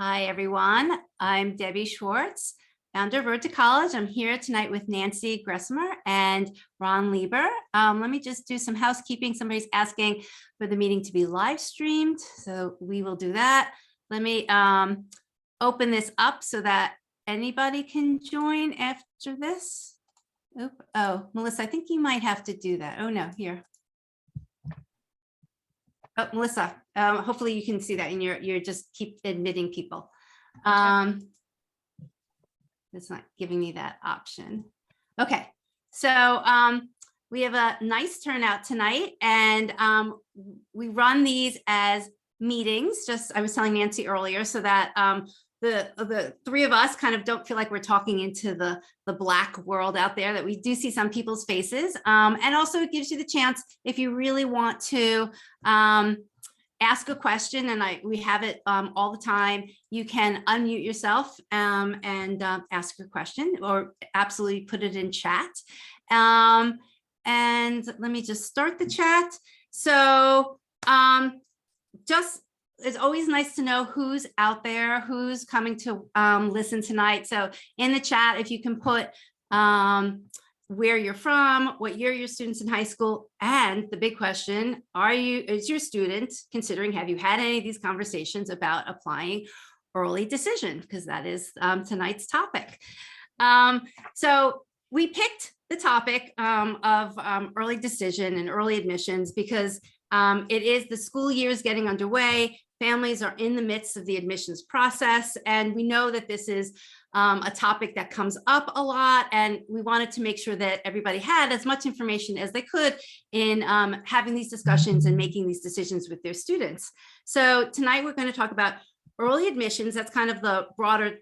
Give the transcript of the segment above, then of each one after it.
Hi, everyone. I'm Debbie Schwartz, founder of Road to College. I'm here tonight with Nancy Griesemer and Ron Lieber. Let me just do some housekeeping. Somebody's asking for the meeting to be live streamed, so we will do that. Let me open this up so that anybody can join after this. Oh, Melissa, I think you might have to do that. Oh, no, here. Oh, Melissa, hopefully you can see that and you're just keep admitting people. It's not giving me that option. Okay, so we have a nice turnout tonight, and we run these as meetings. Just I was telling Nancy earlier, so that the three of us kind of don't feel like we're talking into the black world out there, that we do see some people's faces. And also it gives you the chance, if you really want to ask a question, and we have it all the time, you can unmute yourself and ask your question, or absolutely put it in chat. And let me just start the chat. So it's always nice to know who's out there, who's coming to listen tonight. So in the chat, if you can put where you're from, what year your students in high school, and the big question, is your student considering, have you had any of these conversations about applying early decision? Because that is tonight's topic. So we picked the topic of early decision and early admissions because it is the school year is getting underway. Families are in the midst of the admissions process, and we know that this is a topic that comes up a lot, and we wanted to make sure that everybody had as much information as they could in having these discussions and making these decisions with their students. So tonight we're going to talk about early admissions. That's kind of the broader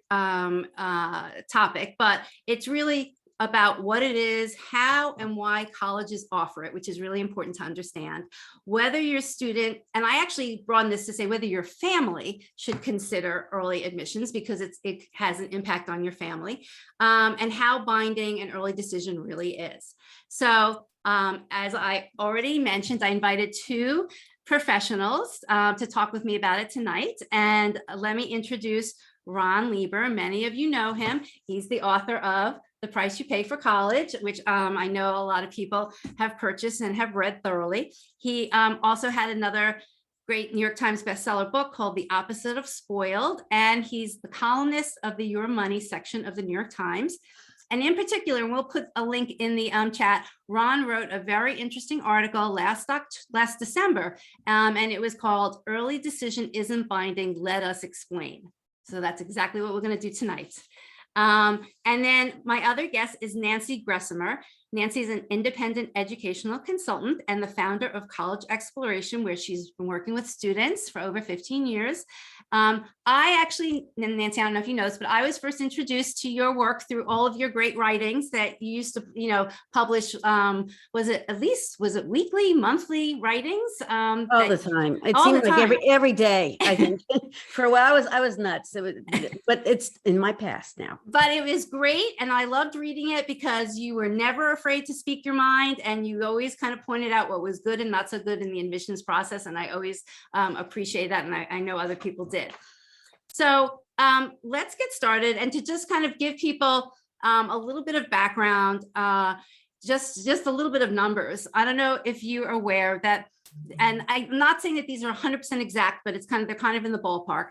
topic, but it's really about what it is, how and why colleges offer it, which is really important to understand. Whether your student, and I actually brought this to say whether your family should consider early admissions, because it has an impact on your family, and how binding an early decision really is. So as I already mentioned, I invited two professionals to talk with me about it tonight. And let me introduce Ron Lieber. Many of you know him. He's the author of The Price You Pay for College, which I know a lot of people have purchased and have read thoroughly. He also had another great New York Times bestseller book called The Opposite of Spoiled, and he's the columnist of the Your Money section of the New York Times. And in particular, and we'll put a link in the chat, Ron wrote a very interesting article last December, and it was called Early Decision Isn't Binding, Let Us Explain. So that's exactly what we're going to do tonight. And then my other guest is Nancy Griesemer. Nancy is an independent educational consultant and the founder of College Exploration, where she's been working with students for over 15 years. I actually, Nancy, I don't know if you know this, but I was first introduced to your work through all of your great writings that you used to, publish. Was it weekly, monthly writings? All the time. It seemed like every day. I think for a while I was nuts. But it's in my past now. But it was great, and I loved reading it because you were never afraid to speak your mind, and you always kind of pointed out what was good and not so good in the admissions process. And I always appreciate that, and I know other people did. So let's get started, and to just kind of give people a little bit of background, just a little bit of numbers. I don't know if you're aware that, and I'm not saying that these are 100% exact, but they're kind of in the ballpark.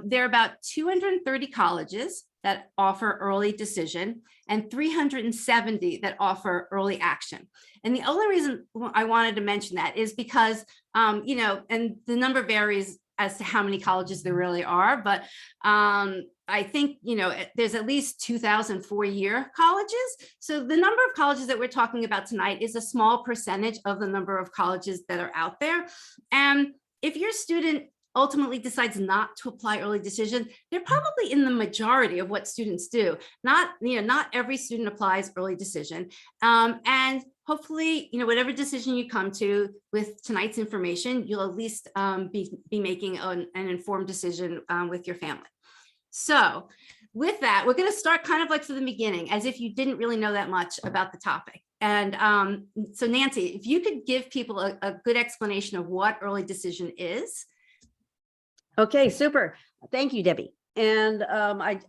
There are about 230 colleges that offer early decision and 370 that offer early action. And the only reason I wanted to mention that is because, and the number varies as to how many colleges there really are, but I think, there's at least 2,000 four-year colleges. So the number of colleges that we're talking about tonight is a small percentage of the number of colleges that are out there. And if your student ultimately decides not to apply early decision, they're probably in the majority of what students do. Not every student applies early decision. And hopefully, whatever decision you come to with tonight's information, you'll at least be making an informed decision with your family. So with that, we're going to start kind of like from the beginning, as if you didn't really know that much about the topic. And so Nancy, if you could give people a good explanation of what early decision is. Okay, super. Thank you, Debbie. And I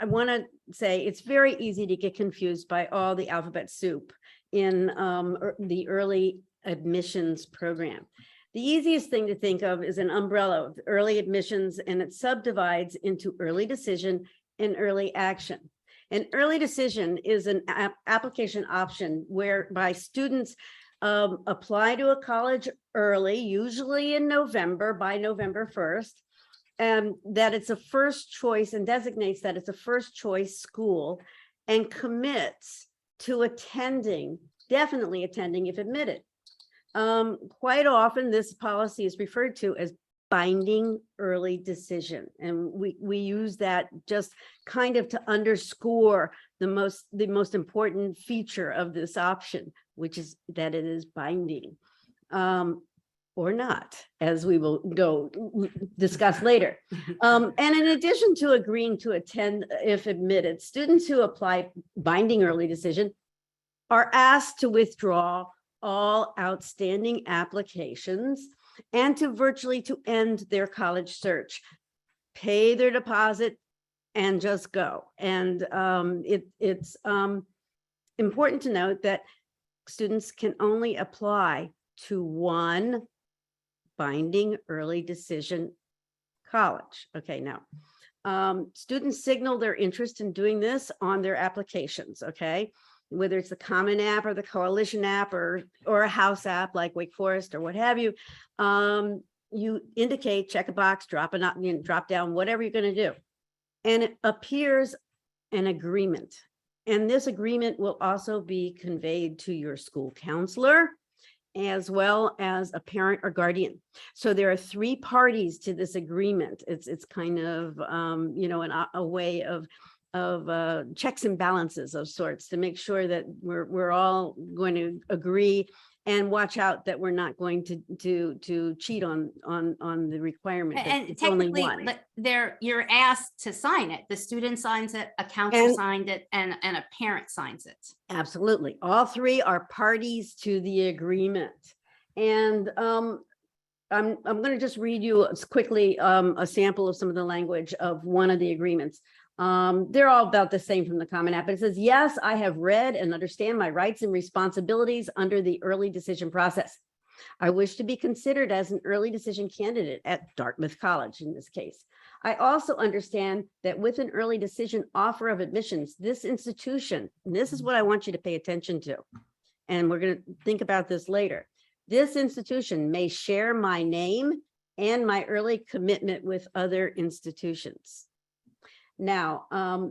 want to say it's very easy to get confused by all the alphabet soup in the early admissions program. The easiest thing to think of is an umbrella of early admissions, and it subdivides into early decision and early action. An early decision is an application option whereby students apply to a college early, usually in November, by November 1st, and that it's a first choice and designates that it's a first choice school and commits to attending, definitely attending if admitted. Quite often this policy is referred to as binding early decision. And we use that just kind of to underscore the most important feature of this option, which is that it is binding. Or not, as we will discuss later. And in addition to agreeing to attend if admitted, students who apply binding early decision are asked to withdraw all outstanding applications and to virtually to end their college search, pay their deposit, and just go. And it's important to note that students can only apply to one binding early decision college. Okay, now students signal their interest in doing this on their applications, okay? Whether it's the Common App or the Coalition app or a house app like Wake Forest or what have you, you indicate, check a box, drop down, whatever you're going to do. And it appears an agreement. And this agreement will also be conveyed to your school counselor as well as a parent or guardian. So there are three parties to this agreement. It's kind of, a way of checks and balances of sorts to make sure that we're all going to agree and watch out that we're not going to cheat on the requirement. And it's only technically, one. You're asked to sign it. The student signs it, a counselor signed it, and a parent signs it. Absolutely, all three are parties to the agreement. And I'm going to just read you quickly a sample of some of the language of one of the agreements. They're all about the same from the Common App. It says, yes, I have read and understand my rights and responsibilities under the early decision process. I wish to be considered as an early decision candidate at Dartmouth College in this case. I also understand that with an early decision offer of admissions, this institution, and this is what I want you to pay attention to, and we're going to think about this later, this institution may share my name and my early commitment with other institutions. Now,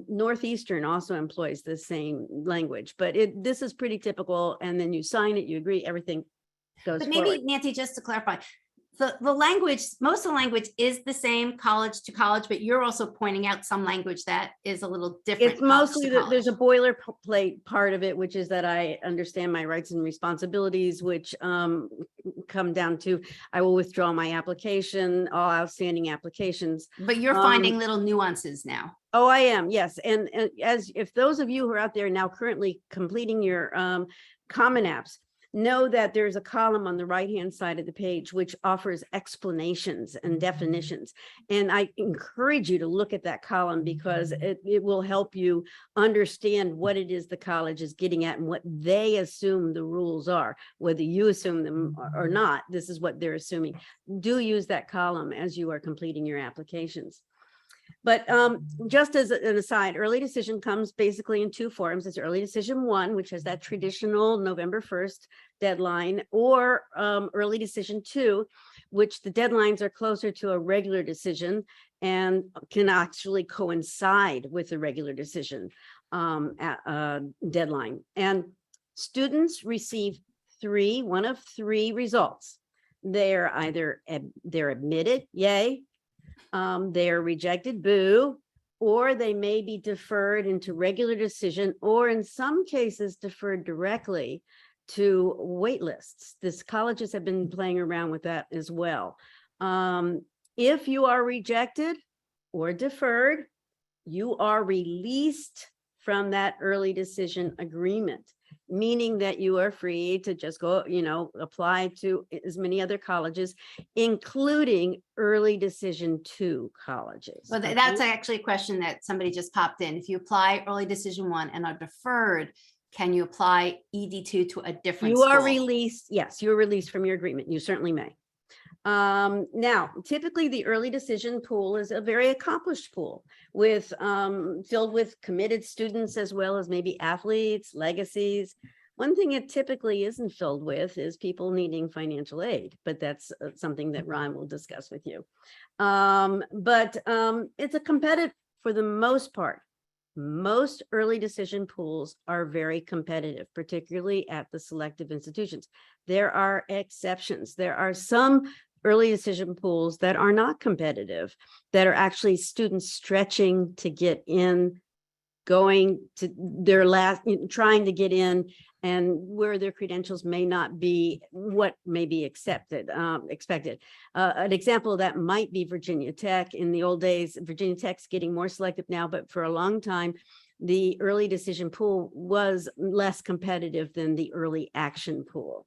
Northeastern also employs the same language, but this is pretty typical. And then you sign it, you agree, everything goes forward. Maybe, Nancy, just to clarify, the language, most of the language is the same college to college, but you're also pointing out some languge that is a little different. It's mostly there's a boilerplate part of it, which is that I understand my rights and responsibilities, which come down to I will withdraw my application, all outstanding applications. But you're finding little nuances now. Oh, I am, yes. And as if those of you who are out there now currently completing your Common Apps, know that there's a column on the right-hand side of the page which offers explanations and definitions. And I encourage you to look at that column because it will help you understand what it is the college is getting at and what they assume the rules are. Whether you assume them or not, this is what they're assuming. Do use that column as you are completing your applications. But just as an aside, early decision comes basically in two forms. It's early decision 1, which has that traditional November 1st deadline, or early decision 2, which the deadlines are closer to a regular decision and can actually coincide with the regular decision deadline. And students receive one of three results. They're either they're admitted, yay, they're rejected, boo, or they may be deferred into regular decision, or in some cases deferred directly to wait lists. These colleges have been playing around with that as well. If you are rejected or deferred, you are released from that early decision agreement. meaning that you are free to just go, apply to as many other colleges, including early decision 2 colleges. Well, okay? that's actually a question that somebody just popped in. If you apply early decision 1 and are deferred, can you apply ED2 to a different You are school? released. Yes, you're released from your agreement. You certainly may. Now, typically the early decision pool is a very accomplished pool with filled with committed students as well as maybe athletes, legacies. One thing it typically isn't filled with is people needing financial aid, but that's something that Ron will discuss with you. But it's a competitive, for the most part. Most early decision pools are very competitive, particularly at the selective institutions. There are exceptions. There are some early decision pools that are not competitive, that are actually students stretching to get in, going to their last, trying to get in, and where their credentials may not be what may be expected. An example of that might be Virginia Tech. In the old days, Virginia Tech's getting more selective now, but for a long time, the early decision pool was less competitive than the early action pool.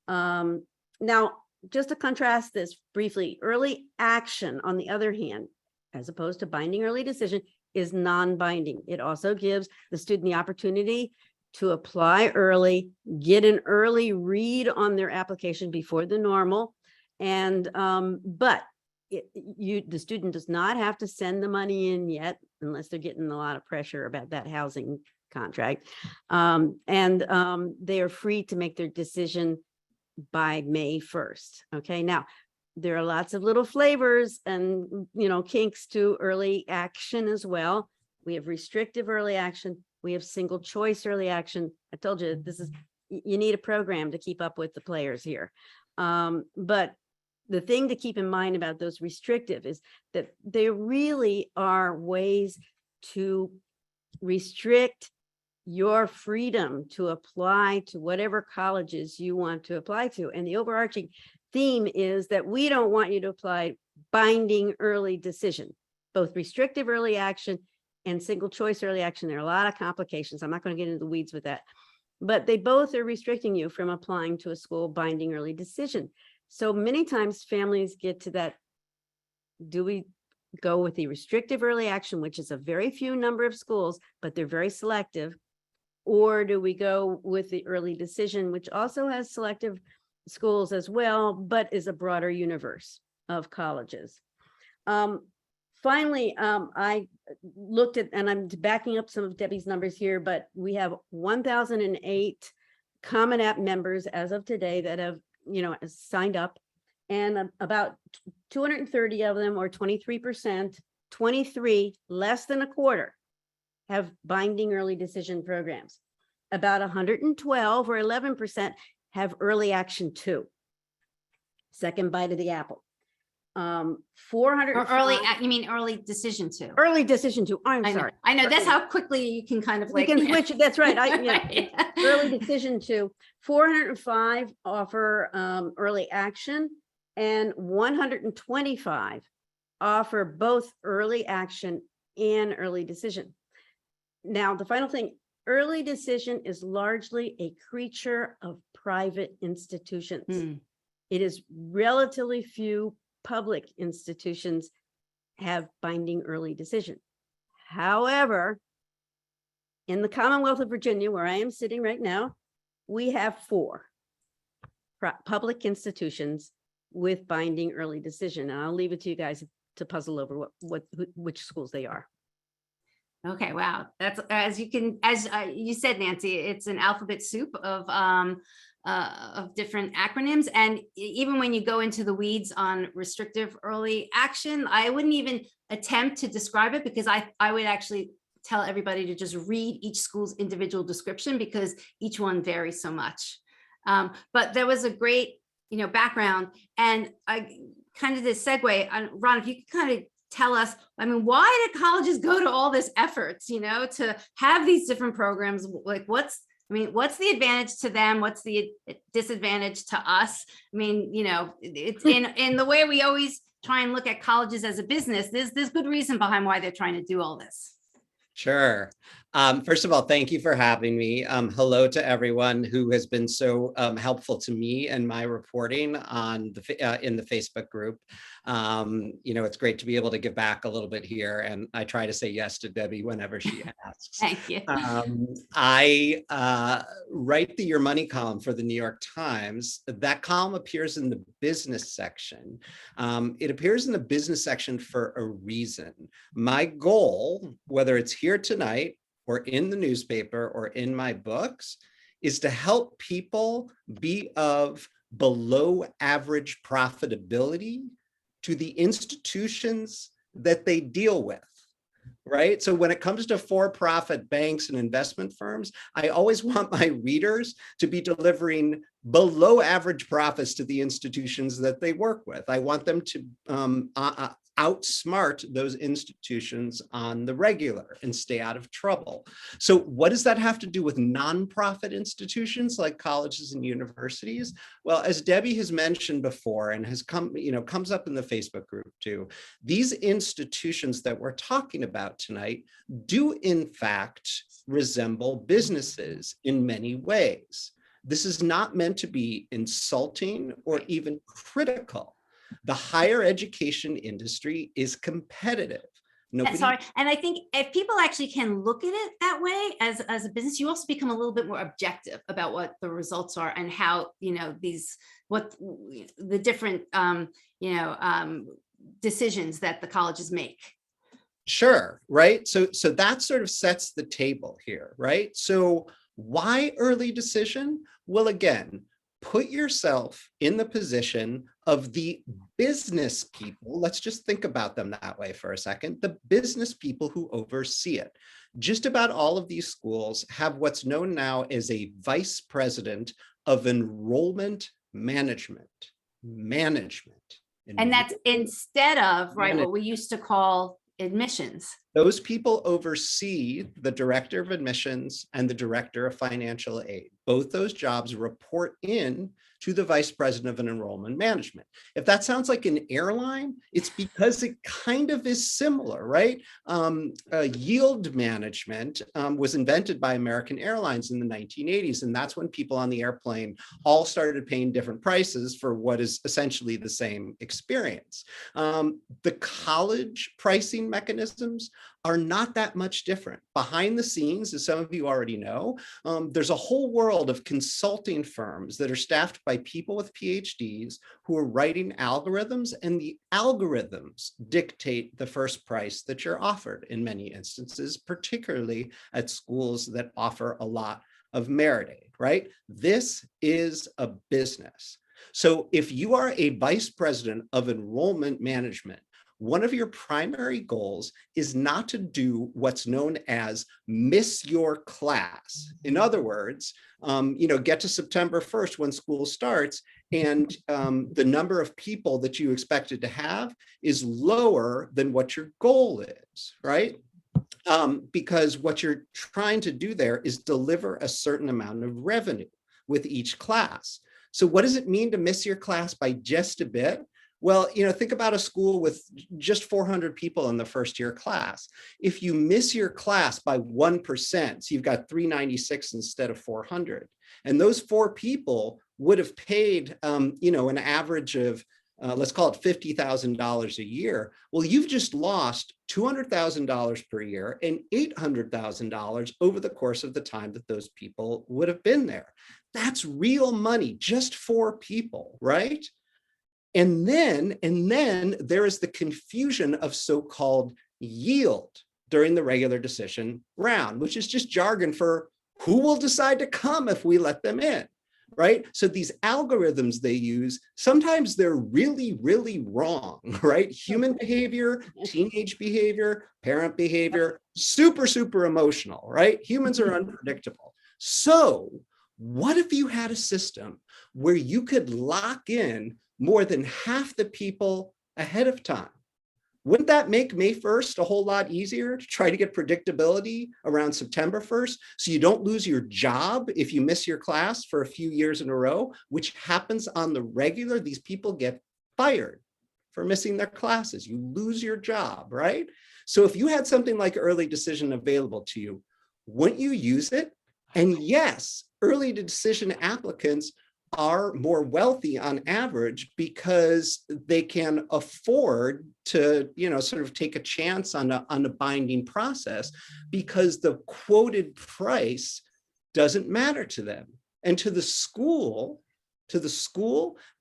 Now, just to contrast this briefly, early action, on the other hand, as opposed to binding early decision, is non-binding. It also gives the student the opportunity to apply early, get an early read on their application before the normal. And but the student does not have to send the money in yet, unless they're getting a lot of pressure about that housing contract. They are free to make their decision by May 1st. Okay, now there are lots of little flavors and kinks to early action as well. We have restrictive early action. We have single choice early action. I told you you need a program to keep up with the players here. But the thing to keep in mind about those restrictive is that they really are ways to restrict your freedom to apply to whatever colleges you want to apply to. And the overarching theme is that we don't want you to apply binding early decision, both restrictive early action and single choice early action. There are a lot of complications. I'm not going to get into the weeds with that, but they both are restricting you from applying to a school binding early decision. So many times families get to that, do we go with the restrictive early action, which is a very few number of schools, but they're very selective, or do we go with the early decision, which also has selective schools as well, but is a broader universe of colleges? Finally, I looked at, and I'm backing up some of Debbie's numbers here, but we have 1,008 Common App members as of today that have, signed up, and about 230 of them, or 23%, 23, less than a quarter, have binding early decision programs. About 112 or 11% have early action 2. Second bite of the apple. 400 Or early, you mean early decision 2? early decision 2. I'm sorry. I know that's how quickly you can kind of We can switch it. That's right. Right. Early decision 2. 405 offer early action, and 125 offer both early action and early decision. Now, the final thing, early decision is largely a creature of private institutions. It is relatively few public institutions have binding early decision. However, in the Commonwealth of Virginia, where I am sitting right now, we have 4 public institutions with binding early decision. And I'll leave it to you guys to puzzle over which schools they are. Okay, wow. That's, as you said, Nancy, it's an alphabet soup of different acronyms. And even when you go into the weeds on restrictive early action, I wouldn't even attempt to describe it, because I would actually tell everybody to just read each school's individual description, because each one varies so much. But there was a great, background, and I kind of this segue. Ron, if you could kind of tell us, why did colleges go to all this efforts, to have these different programs? Like, what's the advantage to them? What's the disadvantage to us? It's in the way we always try and look at colleges as a business. There's good reason behind why they're trying to do all this. Sure. First of all, thank you for having me. Hello to everyone who has been so helpful to me and my reporting on in the Facebook group. It's great to be able to give back a little bit here, and I try to say yes to Debbie whenever she asks. Thank you. I write the Your Money column for the New York Times. That column appears in the business section. It appears in the business section for a reason. My goal, whether it's here tonight or in the newspaper or in my books, is to help people be of below average profitability to the institutions that they deal with, right? So when it comes to for-profit banks and investment firms, I always want my readers to be delivering below average profits to the institutions that they work with. I want them to outsmart those institutions on the regular and stay out of trouble. So what does that have to do with nonprofit institutions like colleges and universities? Well, as Debbie has mentioned before and has comes up in the Facebook group too, these institutions that we're talking about tonight do in fact resemble businesses in many ways. This is not meant to be insulting or even critical. The higher education industry is competitive. Sorry, and I think if people actually can look at it that way as a business, you also become a little bit more objective about what the results are and how what the different decisions that the colleges make. Sure, right? So that sort of sets the table here, right? So why early decision? Well, again, put yourself in the position of the business people. Let's just think about them that way for a second. The business people who oversee it. Just about all of these schools have what's known now as a vice president of enrollment management. And that's instead of, right, what we used to call admissions. Those people oversee the director of admissions and the director of financial aid. Both those jobs report in to the vice president of enrollment management. If that sounds like an airline, it's because it kind of is similar, right? Yield management was invented by American Airlines in the 1980s, and that's when people on the airplane all started paying different prices for what is essentially the same experience. The college pricing mechanisms are not that much different. Behind the scenes, as some of you already know, there's a whole world of consulting firms that are staffed by people with PhDs who are writing algorithms, and the algorithms dictate the first price that you're offered in many instances, particularly at schools that offer a lot of merit aid, right? This is a business. So if you are a vice president of enrollment management, one of your primary goals is not to do what's known as miss your class. In other words, get to September 1st when school starts, and the number of people that you expected to have is lower than what your goal is, right? Because what you're trying to do there is deliver a certain amount of revenue with each class. So what does it mean to miss your class by just a bit? Well, think about a school with just 400 people in the first year class. If you miss your class by 1%, so you've got 396 instead of 400, and those 4 people would have paid, an average of, let's call it $50,000 a year. Well, you've just lost $200,000 per year and $800,000 over the course of the time that those people would have been there. That's real money, just 4 people, right? And then there is the confusion of so-called yield during the regular decision round, which is just jargon for who will decide to come if we let them in, right? So these algorithms they use, sometimes they're really, really wrong, right? Human behavior, teenage behavior, parent behavior, super, super emotional, right? Humans are unpredictable. So what if you had a system where you could lock in more than half the people ahead of time? Wouldn't that make May 1st a whole lot easier to try to get predictability around September 1st so you don't lose your job if you miss your class for a few years in a row, which happens on the regular? These people get fired for missing their classes. You lose your job, right? So if you had something like early decision available to you, wouldn't you use it? And yes, early decision applicants are more wealthy on average because they can afford to, sort of take a chance on a binding process, because the quoted price doesn't matter to them. And to the school,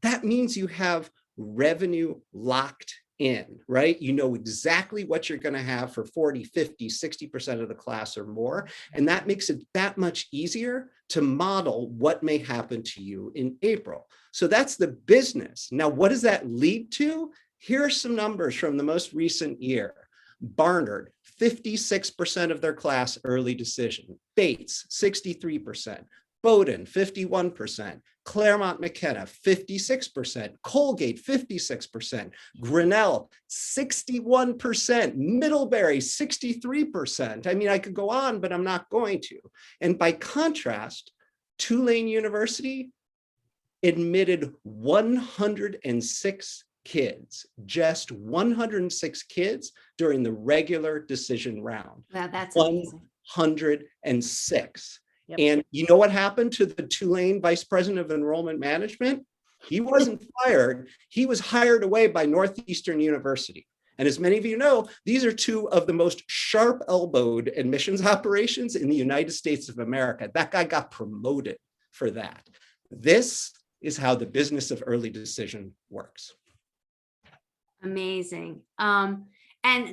that means you have revenue locked in, right? You know exactly what you're going to have for 40, 50, 60% of the class or more. And that makes it that much easier to model what may happen to you in April. So that's the business. Now, what does that lead to? Here are some numbers from the most recent year. Barnard, 56% of their class early decision. Bates, 63%. Bowdoin, 51%. Claremont McKenna, 56%. Colgate, 56%. Grinnell, 61%. Middlebury, 63%. I mean, I could go on, but I'm not going to. And by contrast, Tulane University admitted 106 kids, just 106 kids during the regular decision round. Wow, that's amazing. 106. Yep. And you know what happened to the Tulane vice president of enrollment management? He wasn't fired. He was hired away by Northeastern University. And as many of you know, these are two of the most sharp-elbowed admissions operations in the United States of America. That guy got promoted for that. This is how the business of early decision works. Amazing. And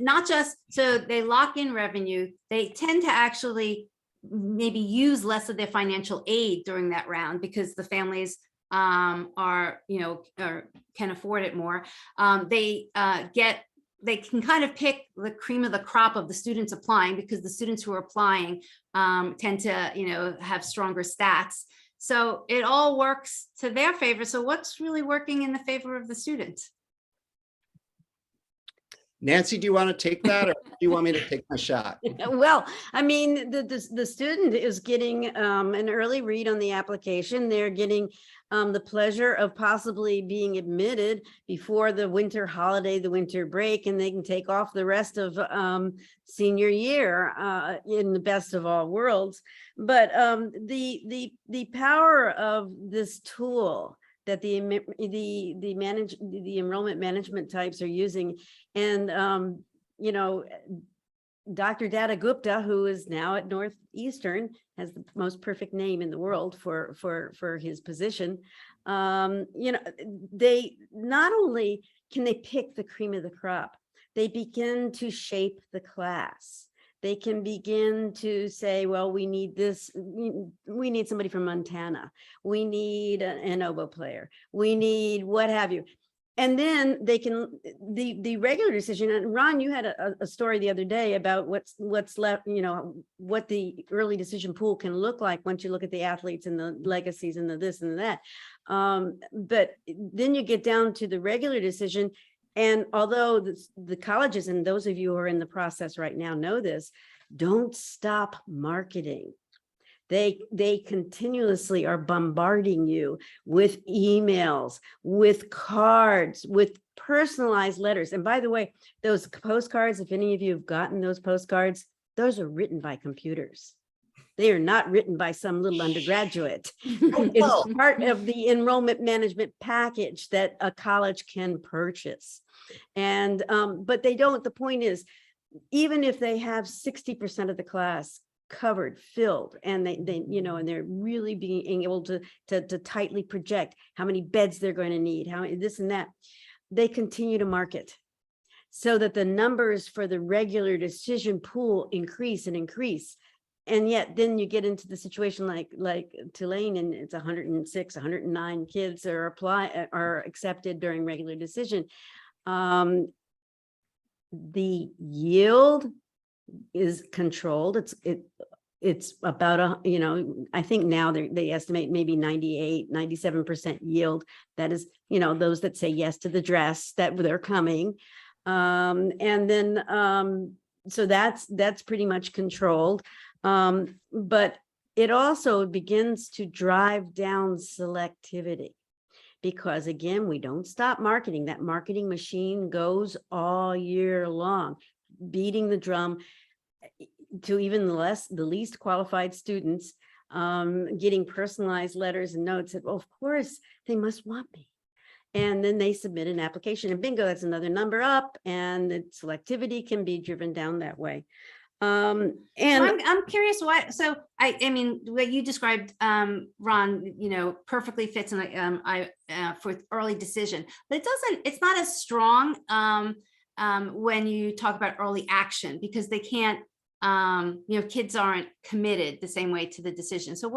not just, so they lock in revenue, they tend to actually maybe use less of their financial aid during that round because the families can afford it more. They can kind of pick the cream of the crop of the students applying, because the students who are applying tend to, have stronger stats. So it all works to their favor. So what's really working in the favor of the students? Nancy, do you want to take that, or do you want me to take my shot? Well, I mean, the student is getting an early read on the application. They're getting the pleasure of possibly being admitted before the winter holiday, the winter break, and they can take off the rest of senior year in the best of all worlds. But the power of this tool that the enrollment management types are using, and Dr. Data Gupta, who is now at Northeastern, has the most perfect name in the world for his position. They not only can they pick the cream of the crop, they begin to shape the class. They can begin to say, well, we need this, we need somebody from Montana, we need an oboe player, we need what have you. And then they can, the regular decision, and Ron, you had a story the other day about what's left, what the early decision pool can look like once you look at the athletes and the legacies and the this and that. But then you get down to the regular decision. And although the colleges, and those of you who are in the process right now know this, don't stop marketing. They continuously are bombarding you with emails, with cards, with personalized letters. And by the way, those postcards, if any of you have gotten those postcards, those are written by computers. They are not written by some little undergraduate. It's part of the enrollment management package that a college can purchase. And but they don't, the point is, even if they have 60% of the class covered, filled, and they and they're really being able to tightly project how many beds they're going to need, how many this and that, they continue to market so that the numbers for the regular decision pool increase and increase. And yet then you get into the situation like Tulane, and it's 106, 109 kids are accepted during regular decision. The yield is controlled. It's about I think now they estimate maybe 98, 97% yield. That is, those that say yes to the dress, that they're coming. And then so that's pretty much controlled. But it also begins to drive down selectivity, because again, we don't stop marketing. That marketing machine goes all year long, beating the drum. to even the least qualified students, getting personalized letters and notes that, well, of course, they must want me. And then they submit an application and bingo, that's another number up, and the selectivity can be driven down that way. And I'm curious why. So I mean, what you described, Ron, perfectly fits in for early decision, but it's not as strong when you talk about early action, because they can't, kids aren't committed the same way to the decision. So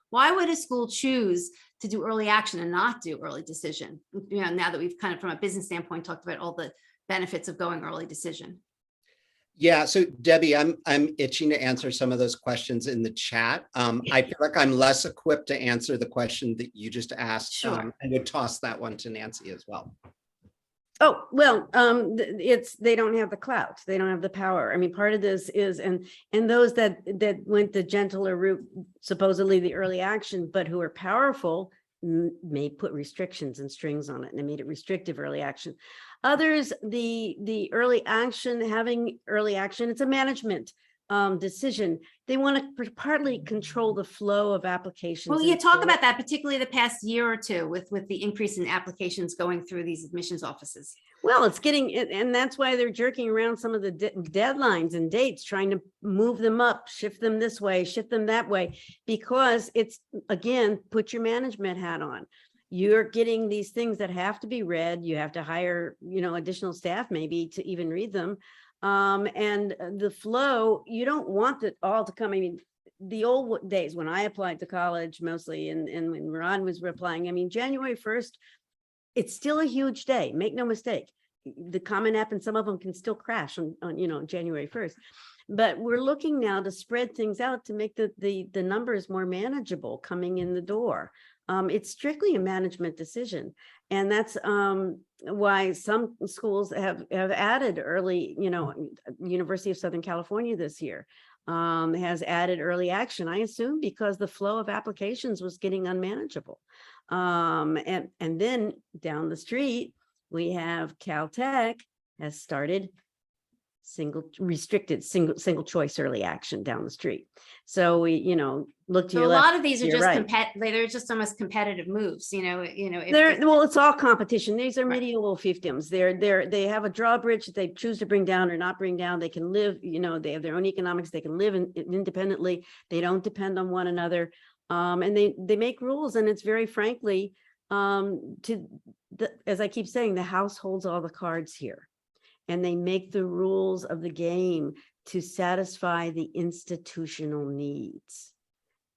why would a school choose to do early action and not do early decision? Now that we've kind of, from a business standpoint, talked about all the benefits of going early decision. Yeah, so Debbie, I'm itching to answer some of those questions in the chat. I feel like I'm less equipped to answer the question that you just asked. Sure. I would toss that one to Nancy as well. Oh, well, they don't have the clout. They don't have the power. I mean, part of this is, and those that went the gentler route, supposedly the early action, but who are powerful, may put restrictions and strings on it, and they made it restrictive early action. Others, the early action, having early action, it's a management decision. They want to partly control the flow of applications. Well, you talk about that, particularly the past year or two, with the increase in applications going through these admissions offices. Well, it's getting, and that's why they're jerking around some of the deadlines and dates, trying to move them up, shift them this way, shift them that way, because it's, again, put your management hat on. You're getting these things that have to be read. You have to hire, additional staff maybe to even read them. And the flow, you don't want it all to come. I mean, the old days when I applied to college mostly, and when Ron was applying, I mean, January 1st, it's still a huge day. Make no mistake. The Common App and some of them can still crash on January 1st. But we're looking now to spread things out to make the numbers more manageable coming in the door. It's strictly a management decision. And that's why some schools have added early, University of Southern California this year has added early action, I assume, because the flow of applications was getting unmanageable. And then down the street, we have Caltech has started restricted single choice early action down the street. So we, look to So your a left, lot of these are your just right. they're just almost competitive moves, Well, it's all competition. These are Right. medieval fiefdoms. They have a drawbridge that they choose to bring down or not bring down. They can live, they have their own economics. They can live independently. They don't depend on one another. And they make rules, and it's very frankly, as I keep saying, the house holds all the cards here. And they make the rules of the game to satisfy the institutional needs.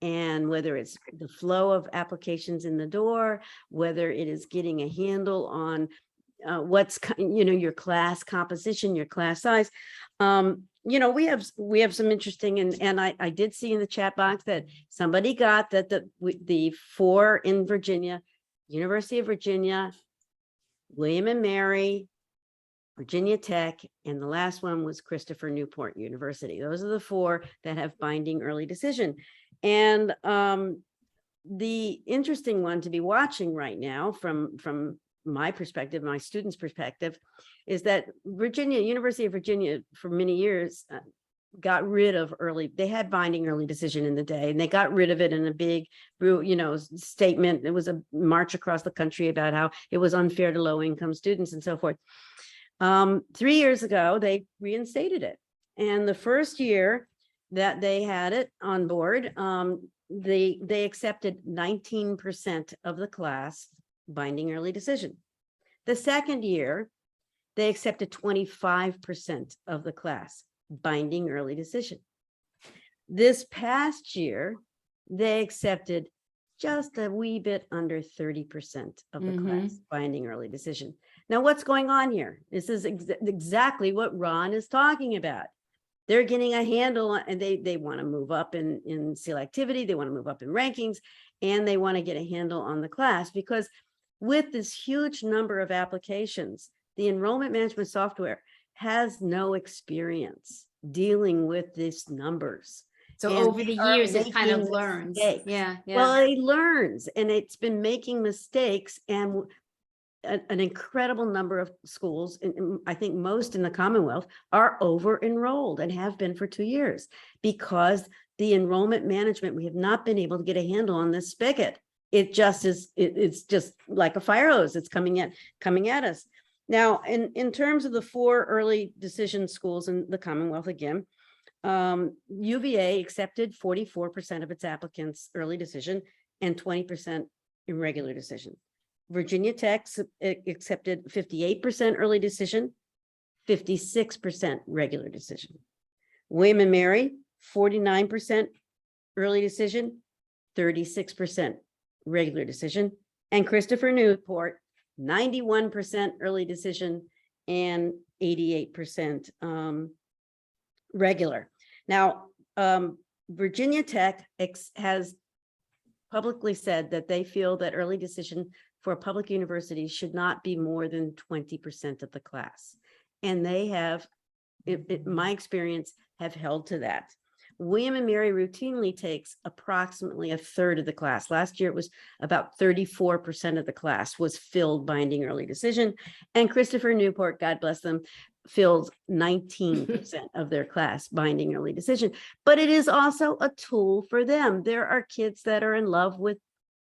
And whether it's the flow of applications in the door, whether it is getting a handle on what's, your class composition, your class size. We have some interesting, and I did see in the chat box that somebody got that the 4 in Virginia, University of Virginia, William and Mary, Virginia Tech, and the last one was Christopher Newport University. Those are the 4 that have binding early decision. And the interesting one to be watching right now from my perspective, my students' perspective, is that University of Virginia for many years got rid of they had binding early decision in the day, and they got rid of it in a big, statement. It was a march across the country about how it was unfair to low income students and so forth. 3 years ago, they reinstated it. And the first year that they had it on board, they accepted 19% of the class binding early decision. The second year, they accepted 25% of the class binding early decision. This past year, they accepted just a wee bit under 30% of the class binding early decision. Now, what's going on here? This is exactly what Ron is talking about. They're getting a handle on, and they want to move up in selectivity, they want to move up in rankings, and they want to get a handle on the class, because with this huge number of applications, the enrollment management software has no experience dealing with these numbers. So And over the years, it kind of making learns. mistakes. Yeah. Well, it learns, and it's been making mistakes, and an incredible number of schools, and I think most in the Commonwealth, are over enrolled and have been for 2 years because the enrollment management, we have not been able to get a handle on this spigot. It just is, it's just like a fire hose. It's coming at us. Now, in terms of the 4 early decision schools in the Commonwealth, again, UVA accepted 44% of its applicants early decision and 20% irregular decision. Virginia Tech accepted 58% early decision, 56% regular decision. William and Mary, 49% early decision, 36% regular decision. And Christopher Newport, 91% early decision and 88% regular. Now, Virginia Tech has publicly said that they feel that early decision for a public university should not be more than 20% of the class. And they have, in my experience, have held to that. William and Mary routinely takes approximately a third of the class. Last year, it was about 34% of the class was filled binding early decision. And Christopher Newport, God bless them, fills 19% of their class binding early decision. But it is also a tool for them. There are kids that are in love with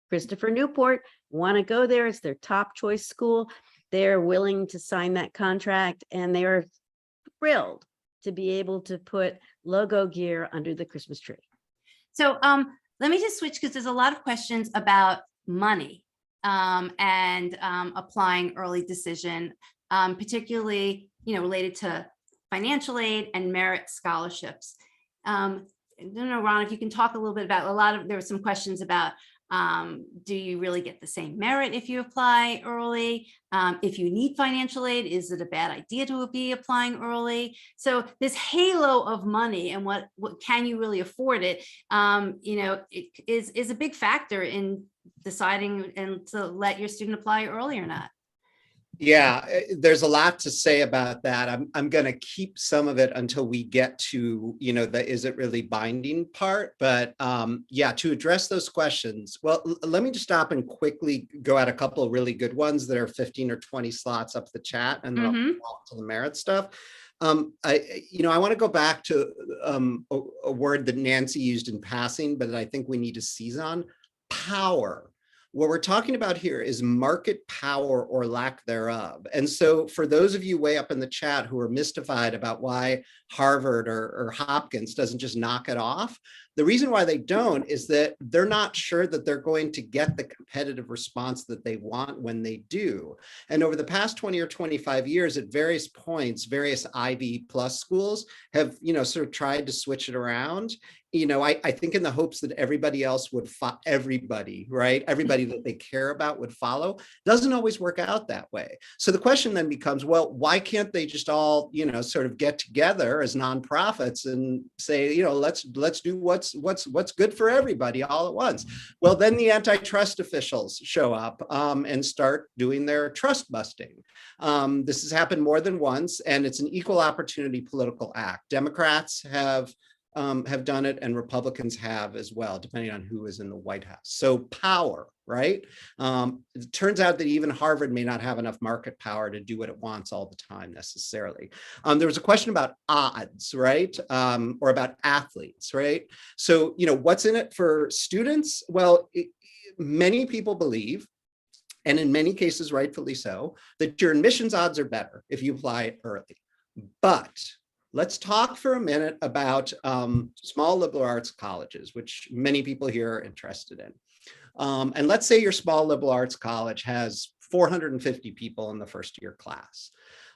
Christopher Newport, want to go there. It's their top choice school. They're willing to sign that contract, and they are thrilled to be able to put logo gear under the Christmas tree. So let me just switch, because there's a lot of questions about money and applying early decision, particularly, related to financial aid and merit scholarships. I don't know, Ron, if you can talk a little bit about there were some questions about, do you really get the same merit if you apply early? If you need financial aid, is it a bad idea to be applying early? So this halo of money and what can you really afford it, it is a big factor in deciding and to let your student apply early or not. Yeah, there's a lot to say about that. I'm going to keep some of it until we get to, the is it really binding part. But yeah, to address those questions, well, let me just stop and quickly go at a couple of really good ones that are 15 or 20 slots up the chat, and then I'll talk to the merit stuff. I want to go back to a word that Nancy used in passing, but I think we need to seize on: power. What we're talking about here is market power or lack thereof. And so for those of you way up in the chat who are mystified about why Harvard or Hopkins doesn't just knock it off, the reason why they don't is that they're not sure that they're going to get the competitive response that they want when they do. And over the past 20 or 25 years, at various points, various Ivy plus schools have, sort of tried to switch it around. I think in the hopes that everybody else would, everybody that they care about would follow. Doesn't always work out that way. So the question then becomes, well, why can't they just all, sort of get together as nonprofits and say, let's do what's good for everybody all at once? Well, then the antitrust officials show up and start doing their trust busting. This has happened more than once, and it's an equal opportunity political act. Democrats have done it, and Republicans have as well, depending on who is in the White House. So power, right? It turns out that even Harvard may not have enough market power to do what it wants all the time necessarily. There was a question about odds, right? Or about athletes, right? So, what's in it for students? Well, many people believe, and in many cases rightfully so, that your admissions odds are better if you apply early. But let's talk for a minute about small liberal arts colleges, which many people here are interested in. And let's say your small liberal arts college has 450 people in the first year class.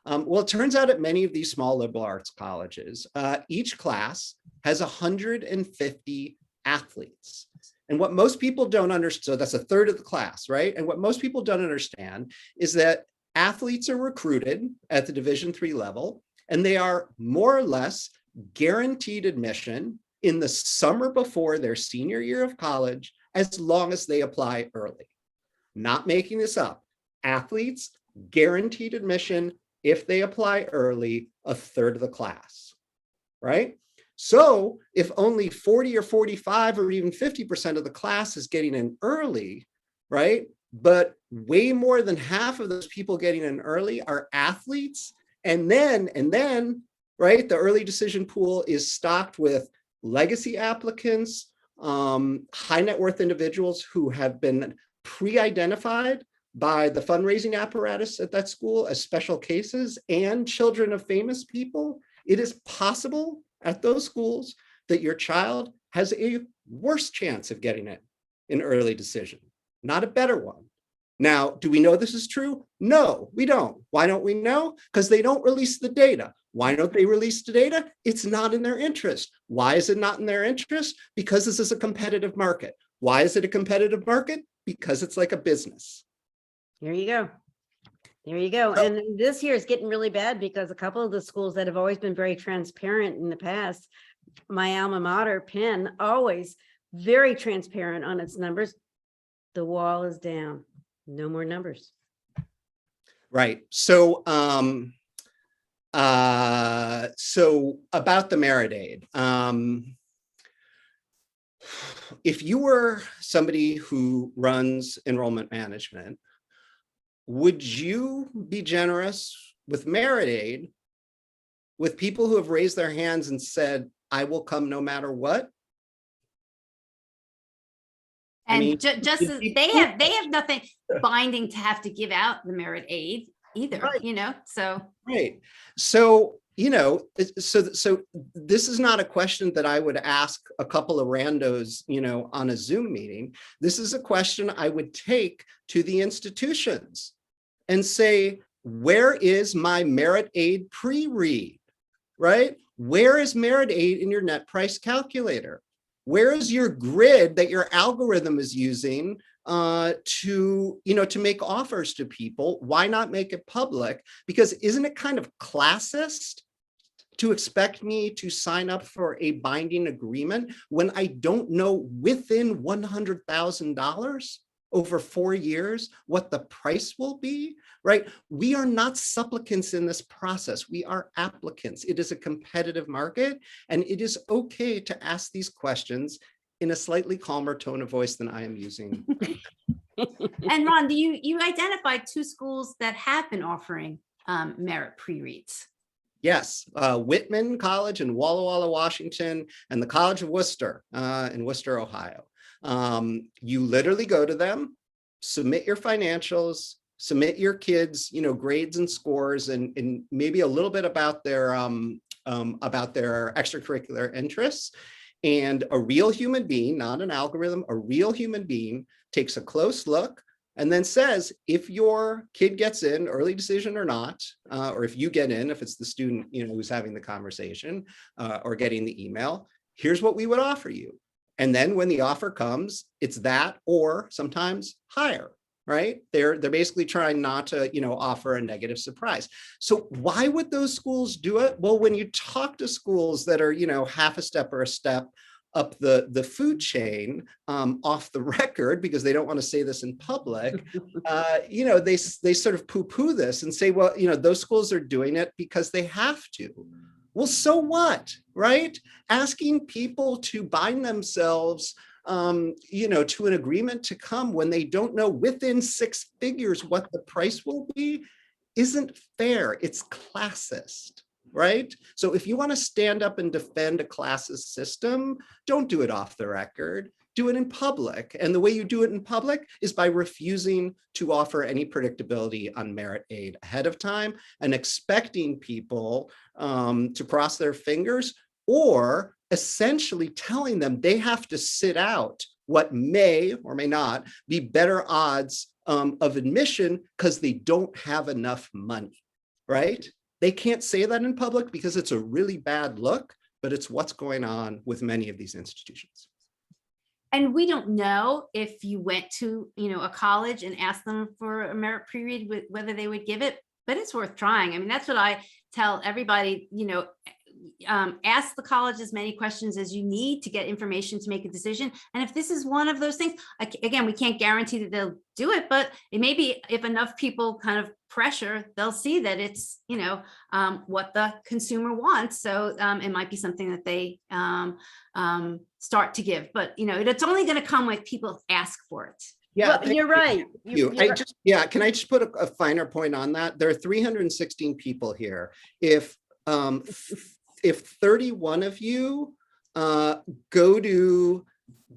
Well, it turns out at many of these small liberal arts colleges, each class has 150 athletes. And what most people don't understand, so that's a third of the class, right? And what most people don't understand is that athletes are recruited at the Division III level, and they are more or less guaranteed admission in the summer before their senior year of college, as long as they apply early. Not making this up. Athletes, guaranteed admission if they apply early, a third of the class, right? So if only 40 or 45 or even 50% of the class is getting in early, right? but way more than half of those people getting in early are athletes. And then, right, the early decision pool is stocked with legacy applicants, high net worth individuals who have been pre-identified by the fundraising apparatus at that school as special cases, and children of famous people. It is possible at those schools that your child has a worse chance of getting it in early decision, not a better one. Now, do we know this is true? No, we don't. Why don't we know? Because they don't release the data. Why don't they release the data? It's not in their interest. Why is it not in their interest? Because this is a competitive market. Why is it a competitive market? Because it's like a business. There you go. There you go. And this year is getting really bad because a couple of the schools that have always been very transparent in the past, my alma mater, Penn, always very transparent on its numbers. The wall is down. No more numbers. Right. So, so about the merit aid. If you were somebody who runs enrollment management, would you be generous with merit aid with people who have raised their hands and said, I will come no matter what? And I mean, just as they have nothing binding to have to give out the merit aid either, right. you know, so. Right. So, you know, so this is not a question that I would ask a couple of randos, you know, on a Zoom meeting. This is a question I would take to the institutions and say, where is my merit aid pre-read, right? Where is merit aid in your net price calculator? Where is your grid that your algorithm is using to make offers to people? Why not make it public? Because isn't it kind of classist to expect me to sign up for a binding agreement when I don't know within $100,000 over 4 years what the price will be, right? We are not supplicants in this process. We are applicants. It is a competitive market, and it is okay to ask these questions in a slightly calmer tone of voice than I am using. And Ron, you identified 2 schools that have been offering merit pre-reads. Yes, Whitman College in Walla Walla, Washington, and the College of Worcester in Worcester, Ohio. You literally go to them, submit your financials, submit your kids, you know, grades and scores, and maybe a little bit about their extracurricular interests. And a real human being, not an algorithm, a real human being takes a close look and then says, if your kid gets in early decision or not, or if you get in, if it's the student, you know, who's having the conversation or getting the email, here's what we would offer you. And then when the offer comes, it's that or sometimes higher, right? They're basically trying not to, you know, offer a negative surprise. So why would those schools do it? Well, when you talk to schools that are, you know, half a step or a step up the food chain, off the record, because they don't want to say this in public, you know, they sort of poo-poo this and say, well, you know, those schools are doing it because they have to. Well, so what, right? Asking people to bind themselves, you know, to an agreement to come when they don't know within 6 figures what the price will be isn't fair. It's classist, right? So if you want to stand up and defend a classist system, don't do it off the record. Do it in public. And the way you do it in public is by refusing to offer any predictability on merit aid ahead of time and expecting people to cross their fingers, or essentially telling them they have to sit out what may or may not be better odds of admission because they don't have enough money, right? They can't say that in public because it's a really bad look, but it's what's going on with many of these institutions. And we don't know if you went to, you know, a college and asked them for a merit pre-read, whether they would give it, but it's worth trying. I mean, that's what I tell everybody, you know, ask the college as many questions as you need to get information to make a decision. And if this is one of those things, again, we can't guarantee that they'll do it, but it may be if enough people kind of pressure, they'll see that it's, you know, what the consumer wants. So it might be something that they start to give, but, you know, it's only going to come when people ask for it. Yeah, Well, thank you're right. you. Can I just put a finer point on that? There are 316 people here. Um, if 31 of you go to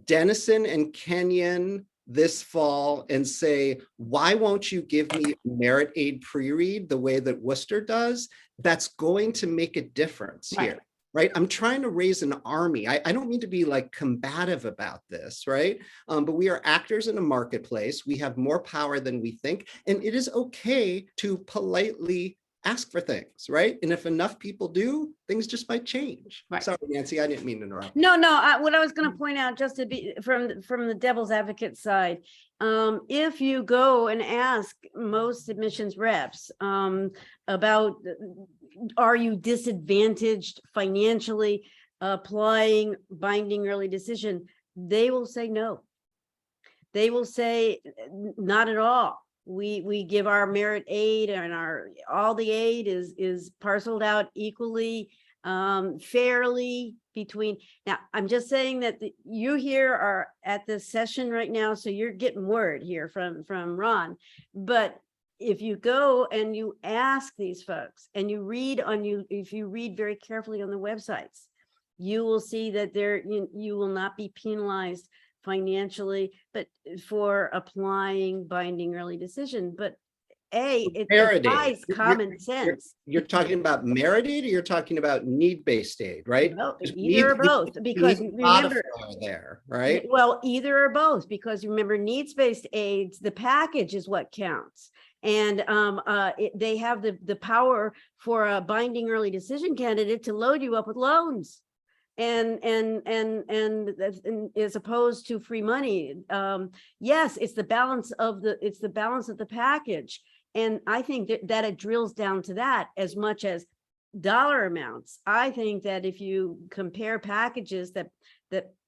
Denison and Kenyon this fall and say, why won't you give me merit aid pre-read the way that Worcester does? That's going to make a difference Right. here. Right. I'm trying to raise an army. I don't mean to be like combative about this, right? But we are actors in a marketplace. We have more power than we think. And it is okay to politely ask for things, right? And if enough people do, things just might change. Right. Sorry, Nancy, I didn't mean to interrupt. No, what I was going to point out, just to be from the devil's advocate side, if you go and ask most admissions reps about, are you disadvantaged financially applying binding early decision, they will say no. They will say not at all. We give our merit aid, and all the aid is parceled out equally, fairly between. Now, I'm just saying that you here are at this session right now, so you're getting word here from Ron. But if you go and you ask these folks and if you read very carefully on the websites, you will see that you will not be penalized financially, but for applying binding early decision. But it defies common sense. You're talking about merit aid, or you're talking about need-based aid, right? Well, either or both, because remember there, right? Well, either or both, because remember, needs-based aids, the package is what counts. And they have the power for a binding early decision candidate to load you up with loans. And as opposed to free money. Yes, it's the balance of the package. And I think that it drills down to that as much as dollar amounts. I think that if you compare packages that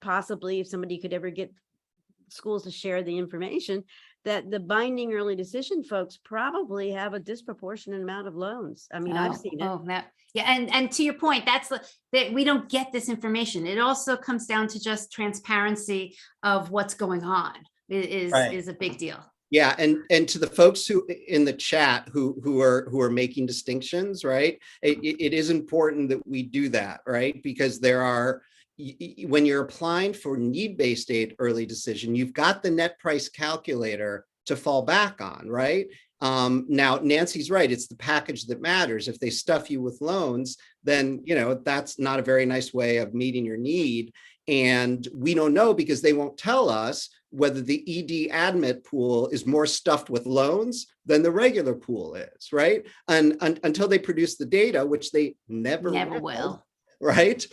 possibly, if somebody could ever get schools to share the information, that the binding early decision folks probably have a disproportionate amount of loans. I mean, I've seen it. Yeah, and to your point, that we don't get this information. It also comes down to just transparency of what's going on is a big deal. Yeah, and to the folks who in the chat who are making distinctions, right? It is important that we do that, right? Because there are, when you're applying for need-based aid early decision, you've got the net price calculator to fall back on, right? Now, Nancy's right. It's the package that matters. If they stuff you with loans, then, that's not a very nice way of meeting your need. And we don't know because they won't tell us whether the ED admit pool is more stuffed with loans than the regular pool is, right? And until they produce the data, which they never will. Right?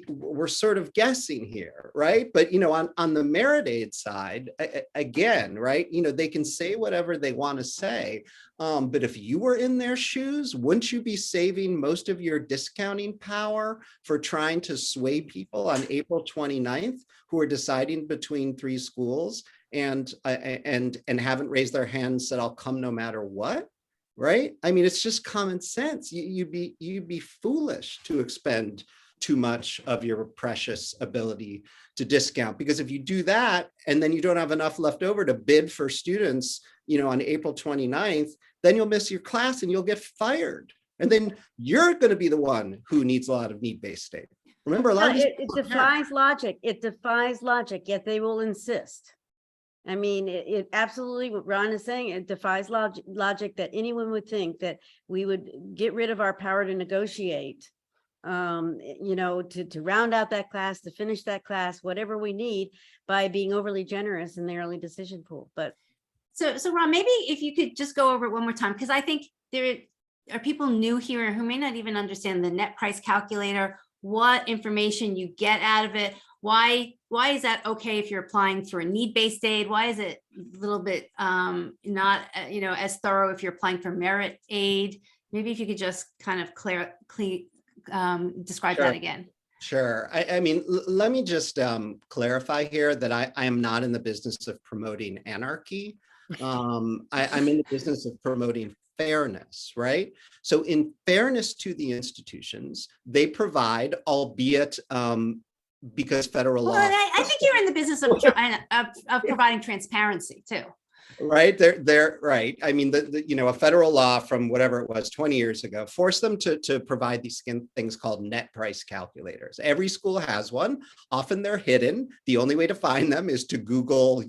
We're sort of guessing here, right? But on the merit aid side, again, right? They can say whatever they want to say, but if you were in their shoes, wouldn't you be saving most of your discounting power for trying to sway people on April 29th who are deciding between three schools and haven't raised their hand and said, I'll come no matter what? Right? I mean, it's just common sense. You'd be foolish to expend too much of your precious ability to discount, because if you do that and then you don't have enough left over to bid for students, on April 29th, then you'll miss your class and you'll get fired. And then you're going to be the one who needs a lot of need-based aid. Remember, a lot of it defies logic. It defies logic, yet they will insist. I mean, it absolutely, what Ron is saying, it defies logic that anyone would think that we would get rid of our power to negotiate, to round out that class, to finish that class, whatever we need, by being overly generous in the early decision pool. But so Ron, maybe if you could just go over it one more time, because I think there are people new here who may not even understand the net price calculator, what information you get out of it. Why is that okay if you're applying for a need-based aid? Why is it a little bit not as thorough if you're applying for merit aid? Maybe if you could just kind of describe that again. Sure. I mean, let me just clarify here that I am not in the business of promoting anarchy. I'm in the business of promoting fairness, right? So in fairness to the institutions, they provide, albeit because federal Well, law. I think you're in the business of providing transparency too. Right. They're right. I mean, a federal law from whatever it was 20 years ago forced them to provide these things called net price calculators. Every school has one. Often they're hidden. The only way to find them is to Google,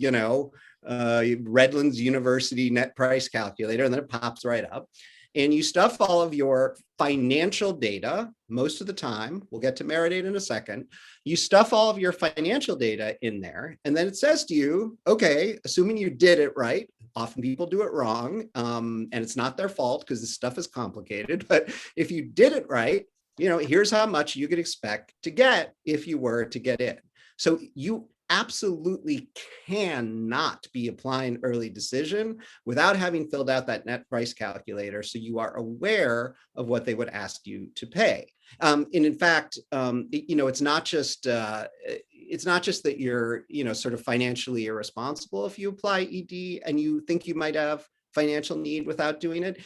Redlands University net price calculator, and then it pops right up. And you stuff all of your financial data most of the time. We'll get to merit aid in a second. You stuff all of your financial data in there, and then it says to you, okay, assuming you did it right, often people do it wrong, and it's not their fault because this stuff is complicated, but if you did it right, here's how much you could expect to get if you were to get in. So you absolutely cannot be applying early decision without having filled out that net price calculator, so you are aware of what they would ask you to pay. And in fact, it's not just that you're sort of financially irresponsible if you apply ED and you think you might have financial need without doing it.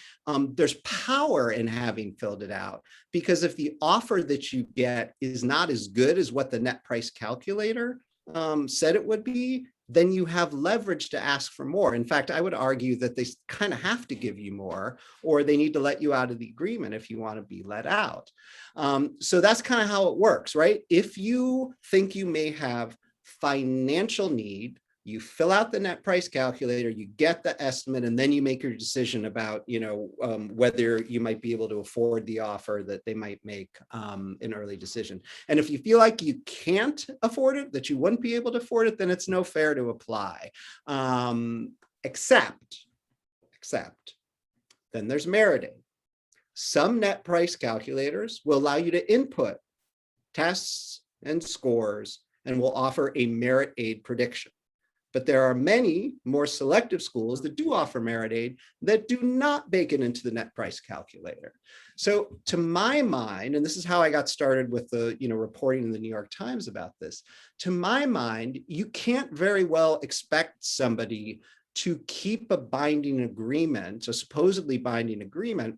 There's power in having filled it out, because if the offer that you get is not as good as what the net price calculator said it would be, then you have leverage to ask for more. In fact, I would argue that they kind of have to give you more, or they need to let you out of the agreement if you want to be let out. So that's kind of how it works, right? If you think you may have financial need, you fill out the net price calculator, you get the estimate, and then you make your decision about, whether you might be able to afford the offer that they might make an early decision. And if you feel like you can't afford it, that you wouldn't be able to afford it, then it's no fair to apply. Except, then there's merit aid. Some net price calculators will allow you to input tests and scores and will offer a merit aid prediction. But there are many more selective schools that do offer merit aid that do not bake it into the net price calculator. So to my mind, and this is how I got started with the reporting in the New York Times about this, to my mind, you can't very well expect somebody to keep a binding agreement, a supposedly binding agreement,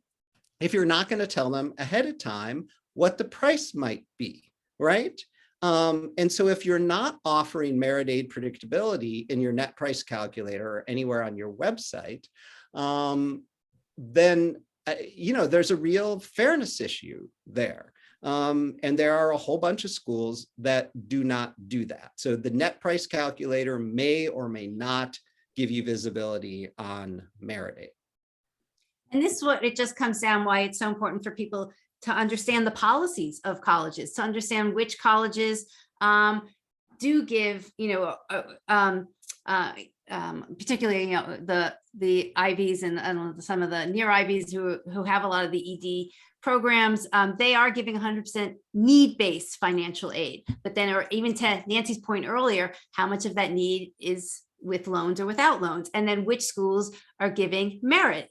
if you're not going to tell them ahead of time what the price might be, right? And so if you're not offering merit aid predictability in your net price calculator or anywhere on your website, then, there's a real fairness issue there. And there are a whole bunch of schools that do not do that. So the net price calculator may or may not give you visibility on merit aid. And this is what it just comes down why it's so important for people to understand the policies of colleges, to understand which colleges do give, particularly, the Ivies and some of the near Ivies who have a lot of the ED programs, they are giving 100% need-based financial aid. But then, or even to Nancy's point earlier, how much of that need is with loans or without loans, and then which schools are giving merit.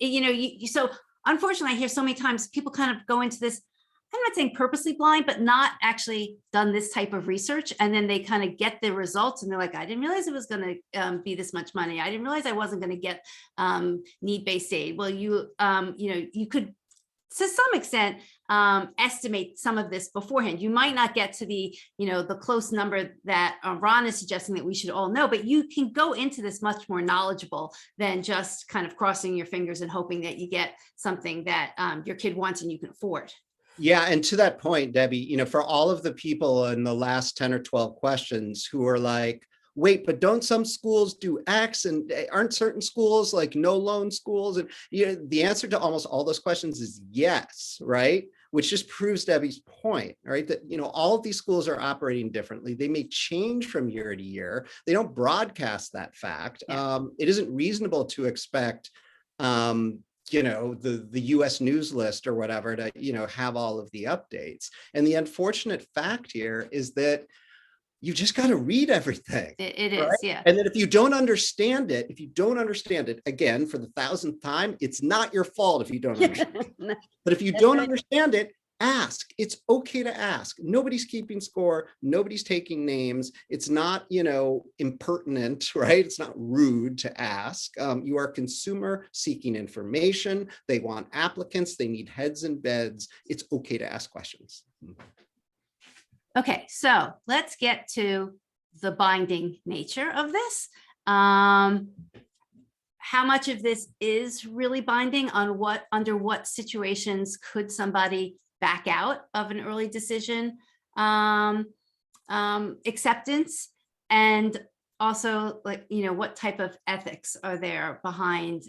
So unfortunately, I hear so many times people kind of go into this, I'm not saying purposely blind, but not actually done this type of research. And then they kind of get the results and they're like, I didn't realize it was going to be this much money. I didn't realize I wasn't going to get need-based aid. Well, you could, to some extent, estimate some of this beforehand. You might not get to the close number that Ron is suggesting that we should all know, but you can go into this much more knowledgeable than just kind of crossing your fingers and hoping that you get something that your kid wants and you can afford. Yeah, and to that point, Debbie, for all of the people in the last 10 or 12 questions who are like, wait, but don't some schools do X, and aren't certain schools like no loan schools? And the answer to almost all those questions is yes, right? Which just proves Debbie's point, right? That all of these schools are operating differently. They may change from year to year. They don't broadcast that fact. Yeah. It isn't reasonable to expect the US news list or whatever to have all of the updates. And the unfortunate fact here is that you just got to read everything. It right? is, yeah. And that if you don't understand it, again, for the 1,000th time, it's not your fault if you don't understand it. But if you don't understand it, ask. It's okay to ask. Nobody's keeping score. Nobody's taking names. It's not, impertinent, right? It's not rude to ask. You are a consumer seeking information. They want applicants. They need heads and beds. It's okay to ask questions. Okay, so let's get to the binding nature of this. How much of this is really binding on under what situations could somebody back out of an early decision acceptance? And also, like, what type of ethics are there behind,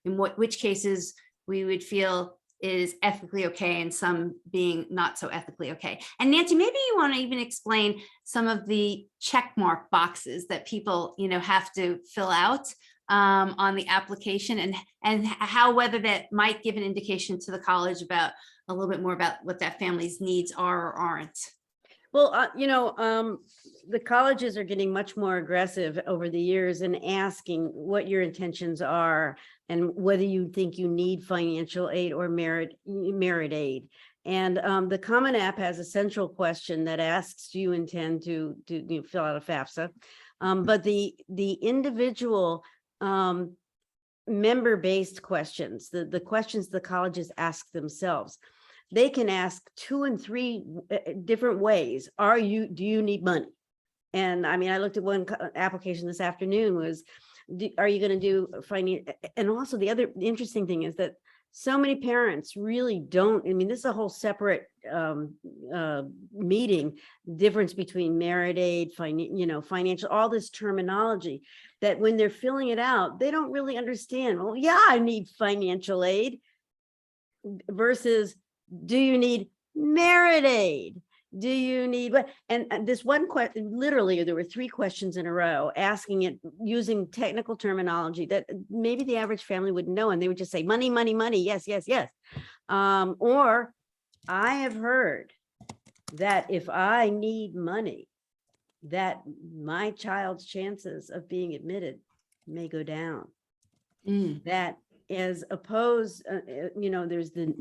in which cases we would feel is ethically okay and some being not so ethically okay. And Nancy, maybe you want to even explain some of the check mark boxes that people, have to fill out on the application, and how, whether that might give an indication to the college about a little bit more about what that family's needs are or aren't. Well, the colleges are getting much more aggressive over the years and asking what your intentions are and whether you think you need financial aid or merit aid. And the Common App has a central question that asks, do you intend to fill out a FAFSA? But the individual member-based questions, the questions the colleges ask themselves, they can ask 2 and 3 different ways. Do you need money? And I mean, I looked at one application this afternoon was, are you going to do finance? And also the other interesting thing is that so many parents really don't, I mean, this is a whole separate meeting, difference between merit aid, financial, all this terminology that when they're filling it out, they don't really understand. Well, yeah, I need financial aid versus, do you need merit aid? Do you need what? And this one question, literally, there were 3 questions in a row asking it using technical terminology that maybe the average family wouldn't know. And they would just say, money, money, money. Yes, yes, yes. Or I have heard that if I need money, that my child's chances of being admitted may go down. That as opposed, there's the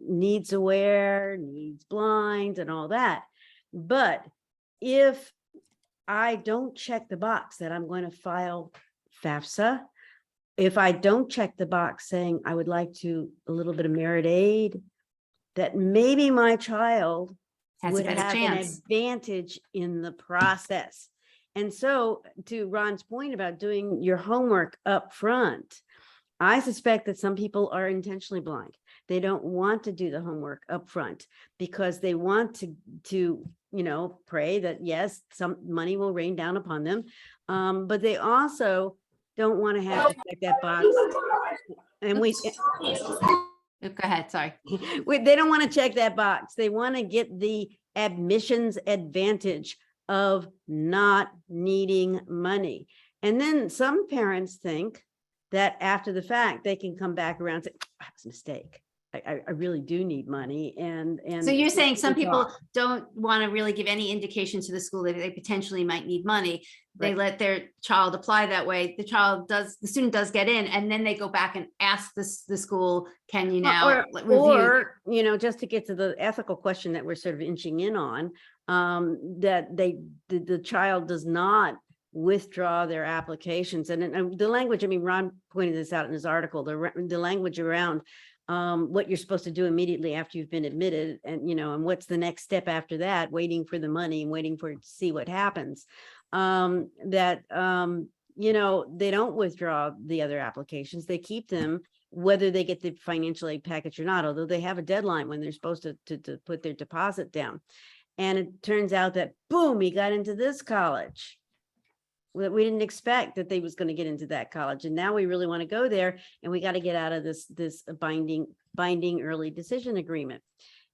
needs aware, needs blind, and all that. But if I don't check the box that I'm going to file FAFSA, if I don't check the box saying I would like a little bit of merit aid, that maybe my child would have an advantage in the process. And so, to Ron's point about doing your homework up front, I suspect that some people are intentionally blind. They don't want to do the homework up front because they want to pray that yes, some money will rain down upon them. But they also don't want to have to check that box. And Go ahead, sorry. They don't want to check that box. They want to get the admissions advantage of not needing money. And then some parents think that after the fact, they can come back around and say, that was a mistake. I really do need money. And so you're saying some people don't want to really give any indication to the school that they potentially might need money. They Right. let their child apply that way. The student does get in, and then they go back and ask the school, can you now review? Or, just to get to the ethical question that we're sort of inching in on, that the child does not withdraw their applications. And the language, I mean, Ron pointed this out in his article, the language around what you're supposed to do immediately after you've been admitted, and what's the next step after that, waiting for the money and waiting for it to see what happens. They don't withdraw the other applications. They keep them, whether they get the financial aid package or not, although they have a deadline when they're supposed to put their deposit down. And it turns out that, boom, he got into this college. We didn't expect that they was going to get into that college. And now we really want to go there, and we got to get out of this binding early decision agreement.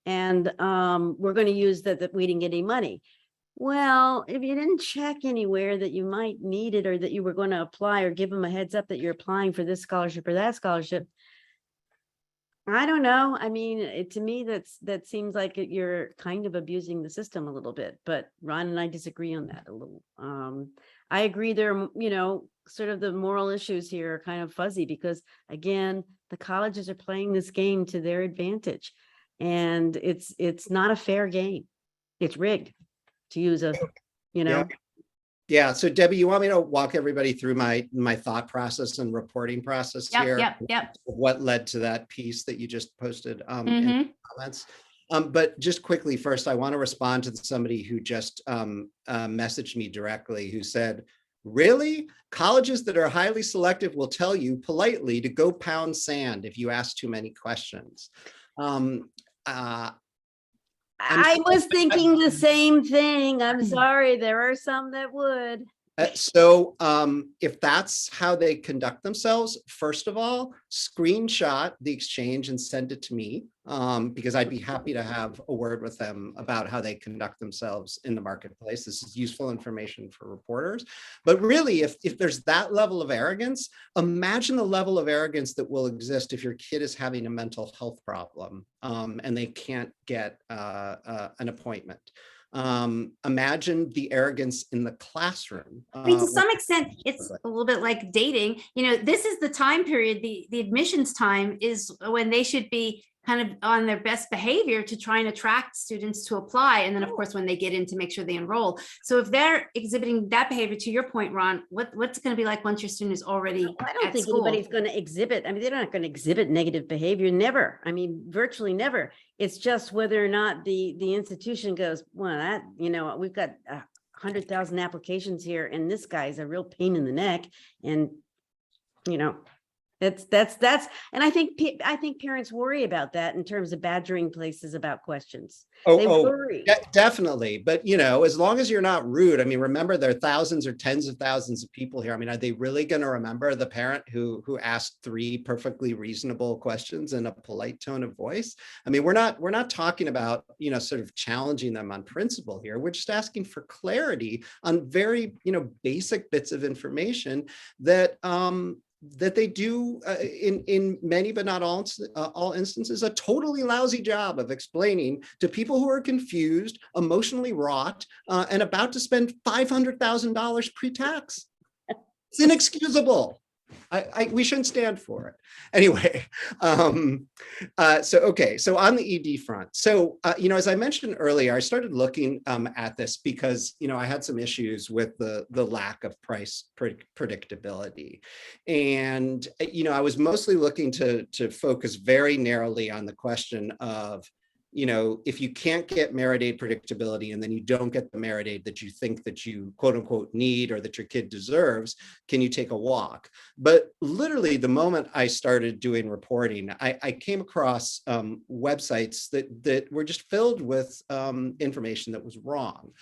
And we're going to use that we didn't get any money. Well, if you didn't check anywhere that you might need it, or that you were going to apply, or give them a heads up that you're applying for this scholarship or that scholarship, I don't know. I mean, to me, that seems like you're kind of abusing the system a little bit, but Ron and I disagree on that a little. I agree there, sort of the moral issues here are kind of fuzzy because, again, the colleges are playing this game to their advantage, and it's not a fair game. It's rigged, to use a, Yeah. So Debbie, you want me to walk everybody through my thought process and reporting process here? Yep. What led to that piece that you just posted in the comments? But just quickly, first, I want to respond to somebody who just messaged me directly, who said, really? Colleges that are highly selective will tell you politely to go pound sand if you ask too many questions. I was thinking the same thing. I'm sorry. There are some that would. So if that's how they conduct themselves, first of all, screenshot the exchange and send it to me, because I'd be happy to have a word with them about how they conduct themselves in the marketplace. This is useful information for reporters. But really, if there's that level of arrogance, imagine the level of arrogance that will exist if your kid is having a mental health problem and they can't get an appointment. Imagine the arrogance in the classroom. I mean, to some extent, it's a little bit like dating. This is the time period, the admissions time is when they should be kind of on their best behavior to try and attract students to apply. And then, of course, when they get in, to make sure they enroll. So if they're exhibiting that behavior, to your point, Ron, what's it going to be like once your student is already I don't at think school? anybody's going to exhibit. I mean, they're not going to exhibit negative behavior. Never. I mean, virtually never. It's just whether or not the institution goes, well, we've got 100,000 applications here, and this guy's a real pain in the neck. And, that's, and I think parents worry about that in terms of badgering places about questions. They worry. Definitely. But, as long as you're not rude, I mean, remember, there are thousands or tens of thousands of people here. I mean, are they really going to remember the parent who asked 3 perfectly reasonable questions in a polite tone of voice? I mean, we're not talking about, sort of challenging them on principle here. We're just asking for clarity on very, basic bits of information that they do in many, but not all instances, a totally lousy job of explaining to people who are confused, emotionally wrought, and about to spend $500,000 pre-tax. It's inexcusable. We shouldn't stand for it. Anyway, so on the ED front, so, as I mentioned earlier, I started looking at this because, I had some issues with the lack of price predictability. And, I was mostly looking to focus very narrowly on the question of, if you can't get merit aid predictability and then you don't get the merit aid that you think that you quote unquote need or that your kid deserves, can you take a walk? But literally the moment I started doing reporting, I came across websites that were just filled with information that was wrong.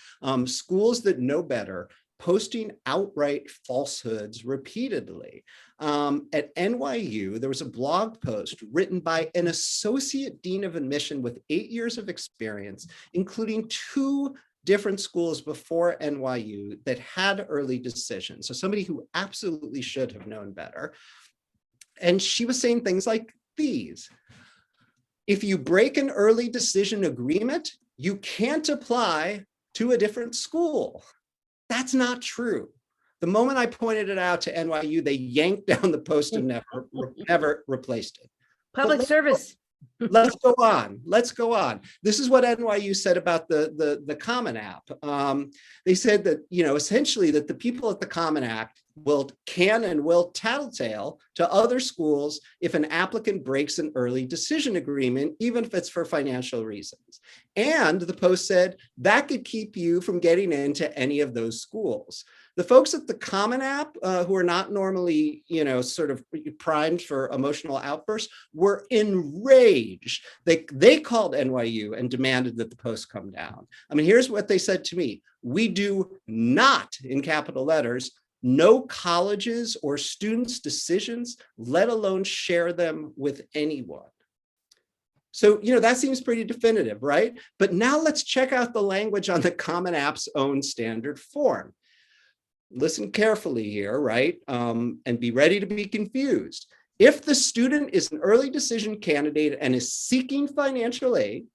Schools that know better posting outright falsehoods repeatedly. At NYU, there was a blog post written by an associate dean of admission with 8 years of experience, including 2 different schools before NYU that had early decisions. So somebody who absolutely should have known better. And she was saying things like these: if you break an early decision agreement, you can't apply to a different school. That's not true. The moment I pointed it out to NYU, they yanked down the post and never replaced it. Public service. Let's go on. Let's go on. This is what NYU said about the Common App. They said that, essentially that the people at the Common App can and will tattletale to other schools if an applicant breaks an early decision agreement, even if it's for financial reasons. And the post said that could keep you from getting into any of those schools. The folks at the Common App, who are not normally, sort of primed for emotional outbursts, were enraged. They called NYU and demanded that the post come down. I mean, here's what they said to me: we do not, in capital letters, know colleges or students' decisions, let alone share them with anyone. So, that seems pretty definitive, right? But now let's check out the language on the Common App's own standard form. Listen carefully here, right? And be ready to be confused. If the student is an early decision candidate and is seeking financial aid,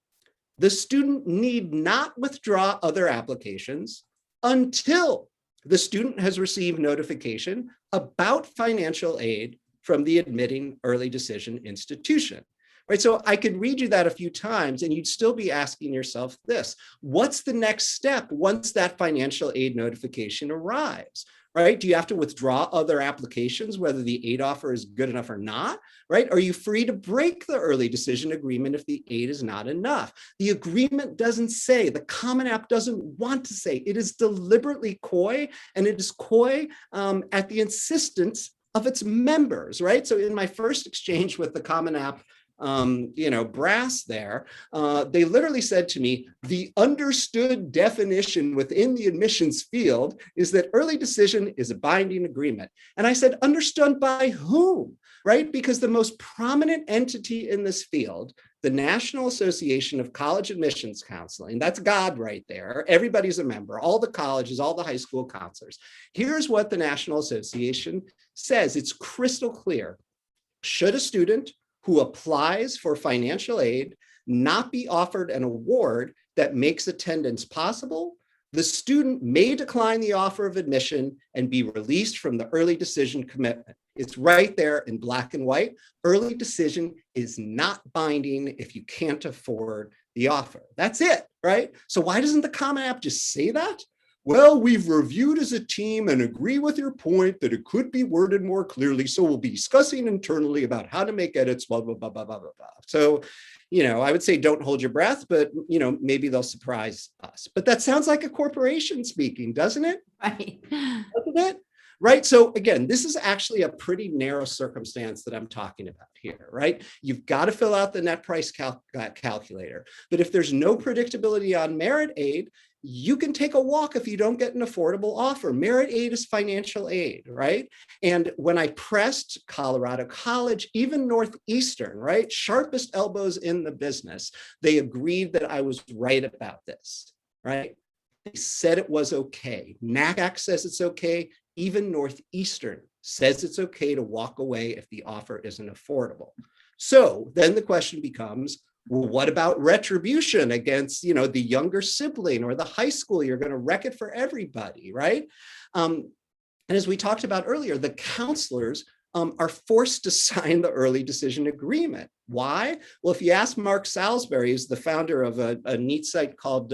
the student need not withdraw other applications until the student has received notification about financial aid from the admitting early decision institution. Right, so I could read you that a few times and you'd still be asking yourself this: what's the next step once that financial aid notification arrives? right? Do you have to withdraw other applications, whether the aid offer is good enough or not, right? Are you free to break the early decision agreement if the aid is not enough? The agreement doesn't say, the Common App doesn't want to say, it is deliberately coy, and it is coy at the insistence of its members, right? So in my first exchange with the Common App brass there, they literally said to me, the understood definition within the admissions field is that early decision is a binding agreement. And I said, understood by whom, right? Because the most prominent entity in this field, the National Association of College Admissions Counseling, that's God right there. Everybody's a member, all the colleges, all the high school counselors. Here's what the National Association says. It's crystal clear. Should a student who applies for financial aid not be offered an award that makes attendance possible, the student may decline the offer of admission and be released from the early decision commitment. It's right there in black and white. Early decision is not binding if you can't afford the offer. That's it, right? So why doesn't the Common App just say that? Well, we've reviewed as a team and agree with your point that it could be worded more clearly. So we'll be discussing internally about how to make edits, blah, blah, blah, blah, blah, blah, blah. So, I would say don't hold your breath, but, maybe they'll surprise us. But that sounds like a corporation speaking, doesn't it? Right. Doesn't it? Right. So again, this is actually a pretty narrow circumstance that I'm talking about here, right? You've got to fill out the net price calculator. But if there's no predictability on merit aid, you can take a walk if you don't get an affordable offer. Merit aid is financial aid, right? And when I pressed Colorado College, even Northeastern, right, sharpest elbows in the business, they agreed that I was right about this, right? They said it was okay. NACAC says it's okay. Even Northeastern says it's okay to walk away if the offer isn't affordable. So then the question becomes, well, what about retribution against, the younger sibling or the high school? You're going to wreck it for everybody, right? And as we talked about earlier, the counselors are forced to sign the early decision agreement. Why? Well, if you ask Mark Salisbury, who's the founder of a neat site called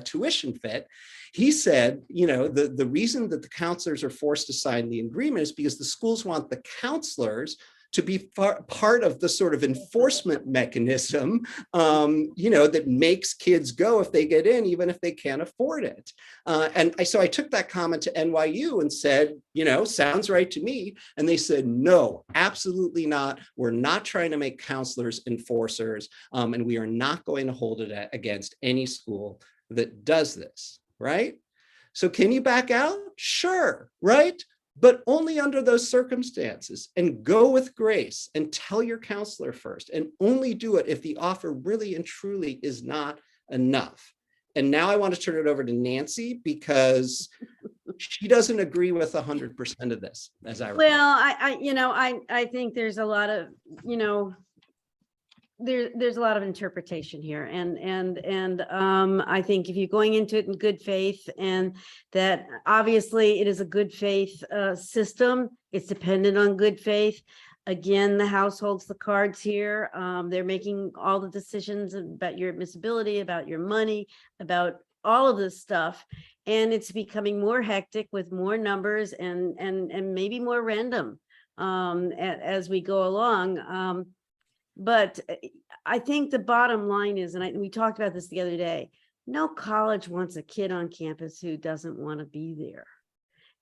Tuition Fit, he said, the reason that the counselors are forced to sign the agreement is because the schools want the counselors to be part of the sort of enforcement mechanism, that makes kids go if they get in, even if they can't afford it. So I took that comment to NYU and said, sounds right to me. And they said, no, absolutely not. We're not trying to make counselors enforcers, and we are not going to hold it against any school that does this, right? So can you back out? Sure, right? But only under those circumstances, and go with grace and tell your counselor first, and only do it if the offer really and truly is not enough. And now I want to turn it over to Nancy because she doesn't agree with 100% of this, as I recall. Well, I think there's a lot of, there's a lot of interpretation here, and I think if you're going into it in good faith, and that obviously it is a good faith system, it's dependent on good faith. Again, the House holds the cards here. They're making all the decisions about your admissibility, about your money, about all of this stuff, and it's becoming more hectic with more numbers and maybe more random as we go along. But I think the bottom line is, and we talked about this the other day, no college wants a kid on campus who doesn't want to be there.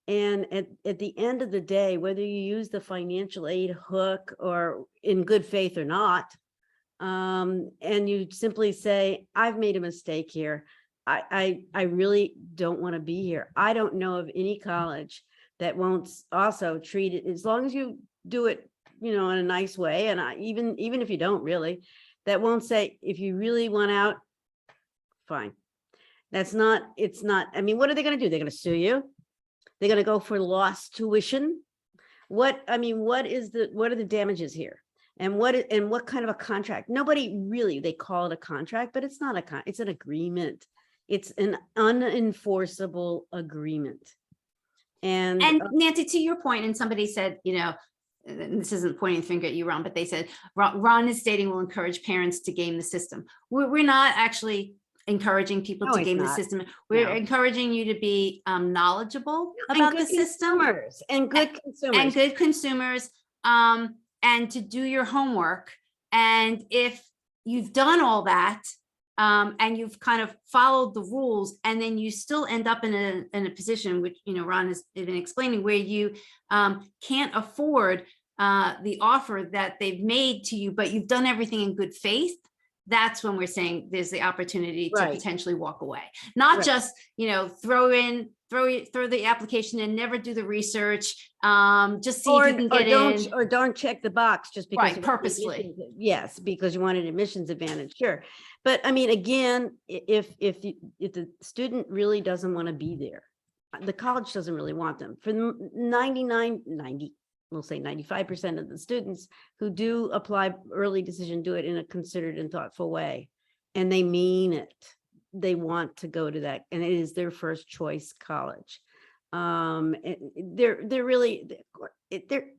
And at the end of the day, whether you use the financial aid hook or in good faith or not, and you simply say, I've made a mistake here. I really don't want to be here. I don't know of any college that won't also treat it, as long as you do it in a nice way. And even if you don't really, that won't say, if you really want out, fine. It's not, I mean, what are they going to do? They're going to sue you. They're going to go for lost tuition. What are the damages here? And what kind of a contract? Nobody really, they call it a contract, but it's not it's an agreement. It's an unenforceable agreement. And Nancy, to your point, and somebody said, and this isn't pointing the finger at you, Ron, but they said Ron is stating will encourage parents to game the system. We're not actually encouraging people No, to he's game the not. system. We're No. encouraging you to be knowledgeable And about good the system consumers, and good and consumers. good consumers, and to do your homework. And if you've done all that, and you've kind of followed the rules, and then you still end up in a position, which, you know, Ron has been explaining, where you can't afford the offer that they've made to you, but you've done everything in good faith, that's when we're saying there's the opportunity to Right. potentially walk away. Not Right. just, you know, throw the application and never do the research, just see if you can get in. Or don't check the box just because. Right, you want the purposely. admissions- Yes, because you want an admissions advantage, sure. But I mean, again, if the student really doesn't want to be there, the college doesn't really want them. For 90, we'll say 95% of the students who do apply early decision, do it in a considered and thoughtful way. And they mean it. They want to go to that, and it is their first choice college. They're really,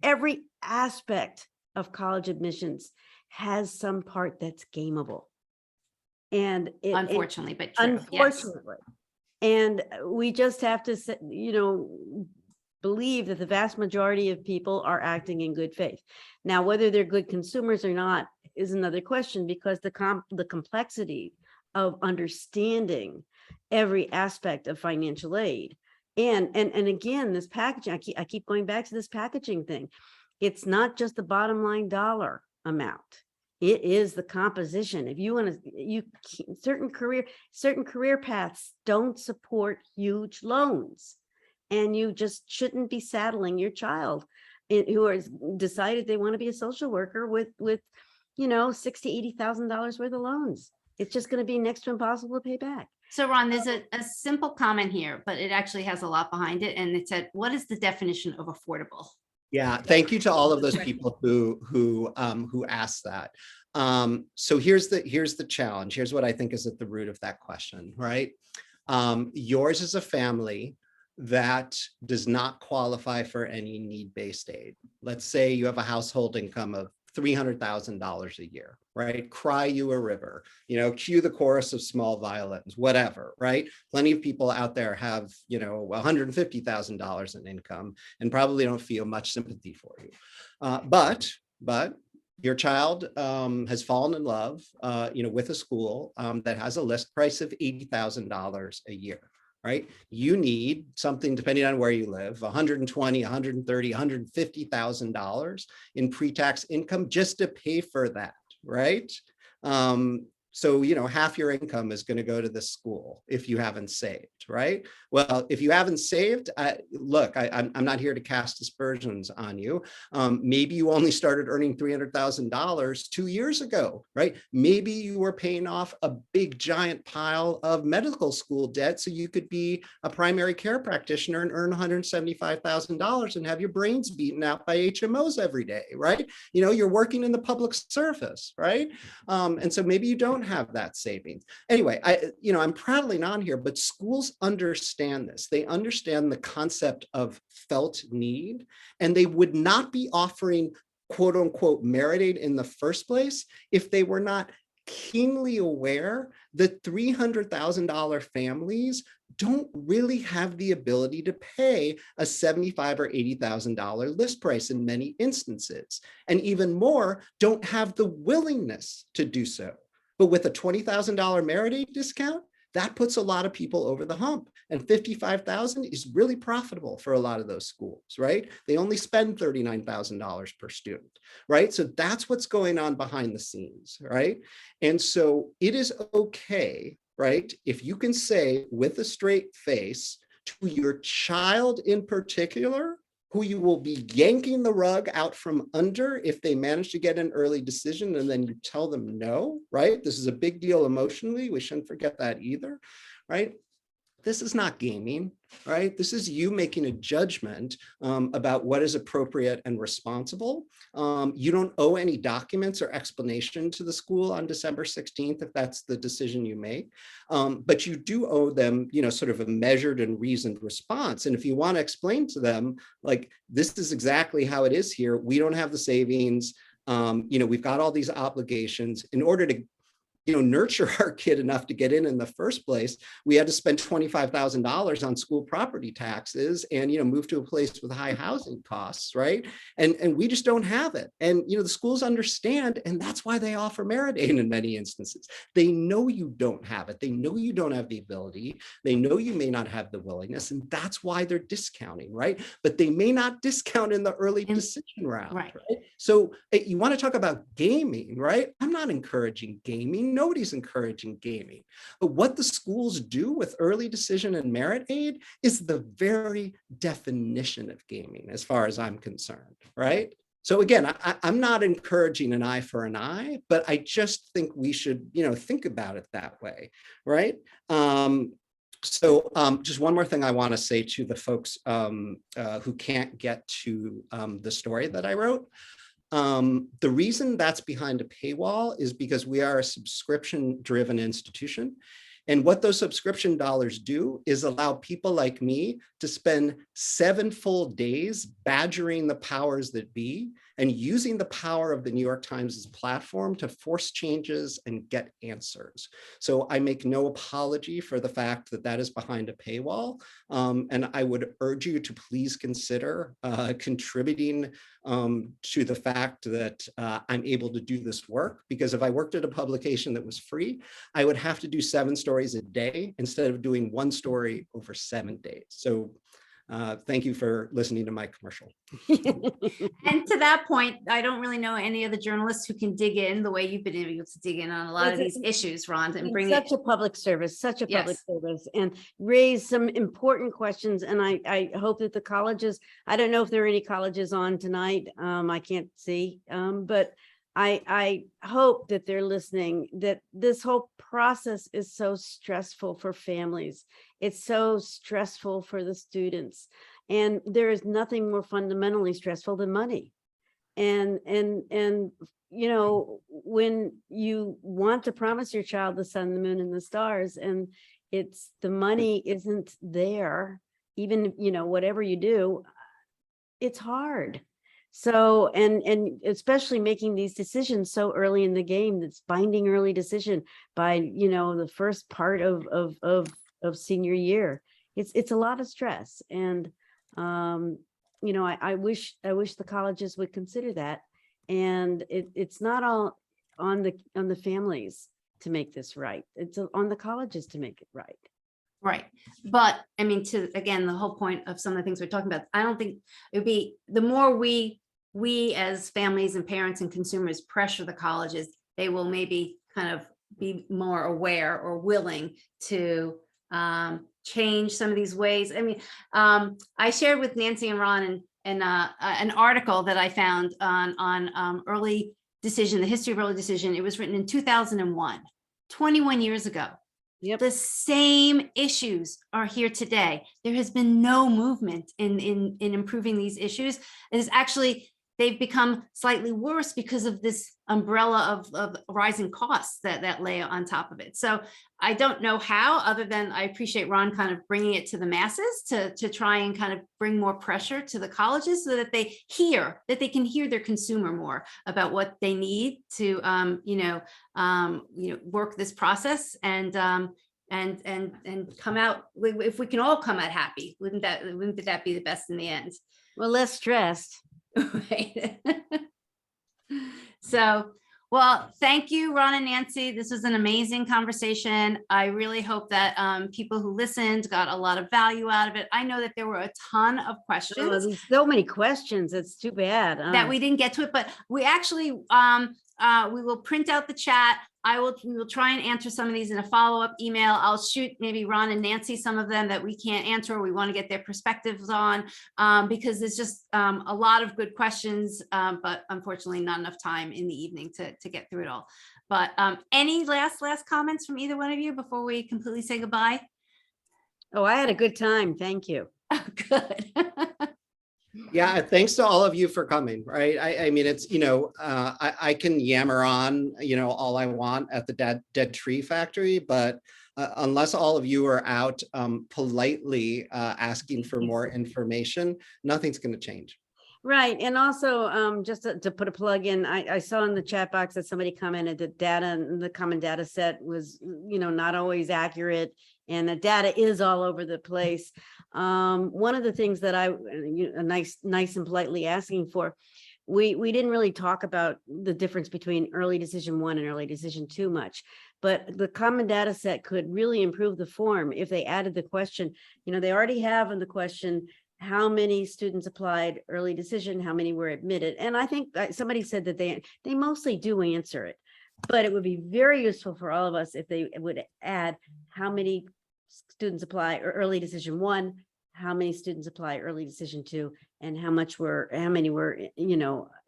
every aspect of college admissions has some part that's gameable. And Unfortunately, but true. Yes. unfortunately, and we just have to, you know, believe that the vast majority of people are acting in good faith. Now, whether they're good consumers or not is another question, because the complexity of understanding every aspect of financial aid. And again, this packaging, I keep going back to this packaging thing. It's not just the bottom line dollar amount. It is the composition. If you want to, certain career paths don't support huge loans. And you just shouldn't be saddling your child who has decided they want to be a social worker with you know, $60,000 to $80,000 worth of loans. It's just going to be next to impossible to pay back. So Ron, there's a simple comment here, but it actually has a lot behind it. And it said, what is the definition of affordable? Yeah, thank you to all of those people who asked that. So here's the challenge. Here's what I think is at the root of that question, right? Yours is a family that does not qualify for any need-based aid. Let's say you have a household income of $300,000 a year, right? Cry you a river, you know, cue the chorus of small violins, whatever, right? Plenty of people out there have, you know, $150,000 in income and probably don't feel much sympathy for you. But your child has fallen in love, you know, with a school that has a list price of $80,000 a year. Right? You need something, depending on where you live, $120,000, $130,000, $150,000 in pre-tax income just to pay for that, right? So, you know, half your income is going to go to this school if you haven't saved, right? Well, if you haven't saved, look, I'm not here to cast aspersions on you. Maybe you only started earning $300,000 2 years ago, right? Maybe you were paying off a big giant pile of medical school debt so you could be a primary care practitioner and earn $175,000 and have your brains beaten out by HMOs every day, right? You know, you're working in the public service, right? And so maybe you don't have that savings. Anyway, I'm prattling on here, but schools understand this. They understand the concept of felt need, and they would not be offering quote unquote merit aid in the first place if they were not keenly aware that $300,000 families don't really have the ability to pay a $75,000 or $80,000 list price in many instances, and even more, don't have the willingness to do so. But with a $20,000 merit aid discount, that puts a lot of people over the hump. And $55,000 is really profitable for a lot of those schools, right? They only spend $39,000 per student, right? So that's what's going on behind the scenes, right? And so it is okay, right? If you can say with a straight face to your child in particular, who you will be yanking the rug out from under if they manage to get an early decision, and then you tell them no, right? This is a big deal emotionally. We shouldn't forget that either, right? This is not gaming, right? This is you making a judgment about what is appropriate and responsible. You don't owe any documents or explanation to the school on December 16th if that's the decision you make, but you do owe them, you know, sort of a measured and reasoned response. And if you want to explain to them, like, this is exactly how it is here. We don't have the savings. You know, we've got all these obligations. In order to nurture our kid enough to get in the first place, we had to spend $25,000 on school property taxes and, move to a place with high housing costs, right? And we just don't have it. And, the schools understand, and that's why they offer merit aid in many instances. They know you don't have it. They know you don't have the ability. They know you may not have the willingness, and that's why they're discounting, right? But they may not discount in the early decision round, right? So you want to talk about gaming, right? I'm not encouraging gaming. Nobody's encouraging gaming. But what the schools do with early decision and merit aid is the very definition of gaming, as far as I'm concerned, right? So again, I'm not encouraging an eye for an eye, but I just think we should, think about it that way, right? So just one more thing I want to say to the folks who can't get to the story that I wrote. The reason that's behind a paywall is because we are a subscription-driven institution. And what those subscription dollars do is allow people like me to spend 7 full days badgering the powers that be and using the power of the New York Times' platform to force changes and get answers. So I make no apology for the fact that that is behind a paywall. And I would urge you to please consider contributing to the fact that I'm able to do this work, because if I worked at a publication that was free, I would have to do 7 stories a day instead of doing 1 story over 7 days. So thank you for listening to my commercial. And to that point, I don't really know any other journalists who can dig in the way you've been able to dig in on a lot of these issues, Ron, and bring such a public service, and raise some important questions. And I hope that the colleges, I don't know if there are any colleges on tonight. I can't see, but I hope that they're listening, that this whole process is so stressful for families. It's so stressful for the students. And there is nothing more fundamentally stressful than money. And when you want to promise your child the sun, the moon, and the stars, and it's the money isn't there, even, whatever you do, it's hard. So, and especially making these decisions so early in the game, that's binding early decision by, the first part of senior year. It's a lot of stress. And, I wish the colleges would consider that. And it's not all on the families to make this right. It's on the colleges to make it right. Right. But I mean, again, the whole point of some of the things we're talking about, I don't think it would be, the more we as families and parents and consumers pressure the colleges, they will maybe kind of be more aware or willing to change some of these ways. I mean, I shared with Nancy and Ron and an article that I found on early decision, the history of early decision. It was written in 2001, 21 years ago. Yep. The same issues are here today. There has been no movement in improving these issues. It is actually, they've become slightly worse because of this umbrella of rising costs that lay on top of it. So I don't know how, other than I appreciate Ron kind of bringing it to the masses to try and kind of bring more pressure to the colleges so that they can hear their consumer more about what they need to, work this process and come out. If we can all come out happy, wouldn't that be the best in the end? Well, less stressed. Right. So, well, thank you, Ron and Nancy. This was an amazing conversation. I really hope that people who listened got a lot of value out of it. I know that there were a ton of questions. Oh, there's so many questions. It's too bad that we didn't get to it, but we actually we will print out the chat. We will try and answer some of these in a follow-up email. I'll shoot maybe Ron and Nancy some of them that we can't answer, or we want to get their perspectives on, because there's just a lot of good questions, but unfortunately not enough time in the evening to get through it all. But any last comments from either one of you before we completely say goodbye? Oh, I had a good time. Thank you. Oh, good. Yeah, thanks to all of you for coming, right? I mean, it's, I can yammer on, all I want at the dead tree factory, but unless all of you are out politely asking for more information, nothing's going to change. Right, and also, just to put a plug in, I saw in the chat box that somebody commented that data in the common data set was, not always accurate, and the data is all over the place. One of the things that nice and politely asking for, we didn't really talk about the difference between early decision 1 and early decision 2 much, but the common data set could really improve the form if they added the question. They already have in the question, how many students applied early decision, how many were admitted. And I think somebody said that they mostly do answer it, but it would be very useful for all of us if they would add how many students apply early decision 1, how many students apply early decision 2, and how many were,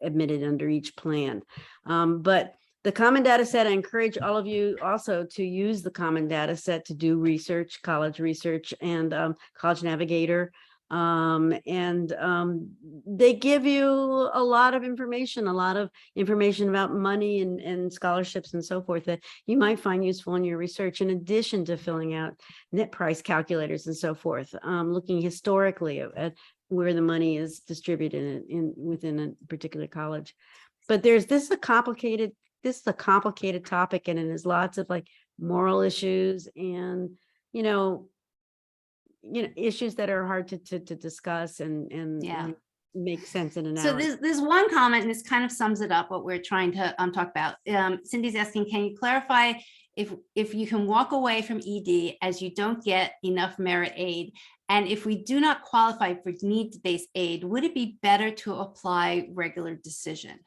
admitted under each plan. But the common data set, I encourage all of you also to use the common data set to do research, college research, and College Navigator. They give you a lot of information about money and scholarships and so forth that you might find useful in your research, in addition to filling out net price calculators and so forth, looking historically at where the money is distributed within a particular college. But this is a complicated topic, and it is lots of moral issues and issues that are hard to discuss and make sense in an So hour. there's one comment, and this kind of sums it up what we're trying to talk about. Cindy's asking, can you clarify if you can walk away from ED as you don't get enough merit aid? And if we do not qualify for needs-based aid, would it be better to apply regular decision?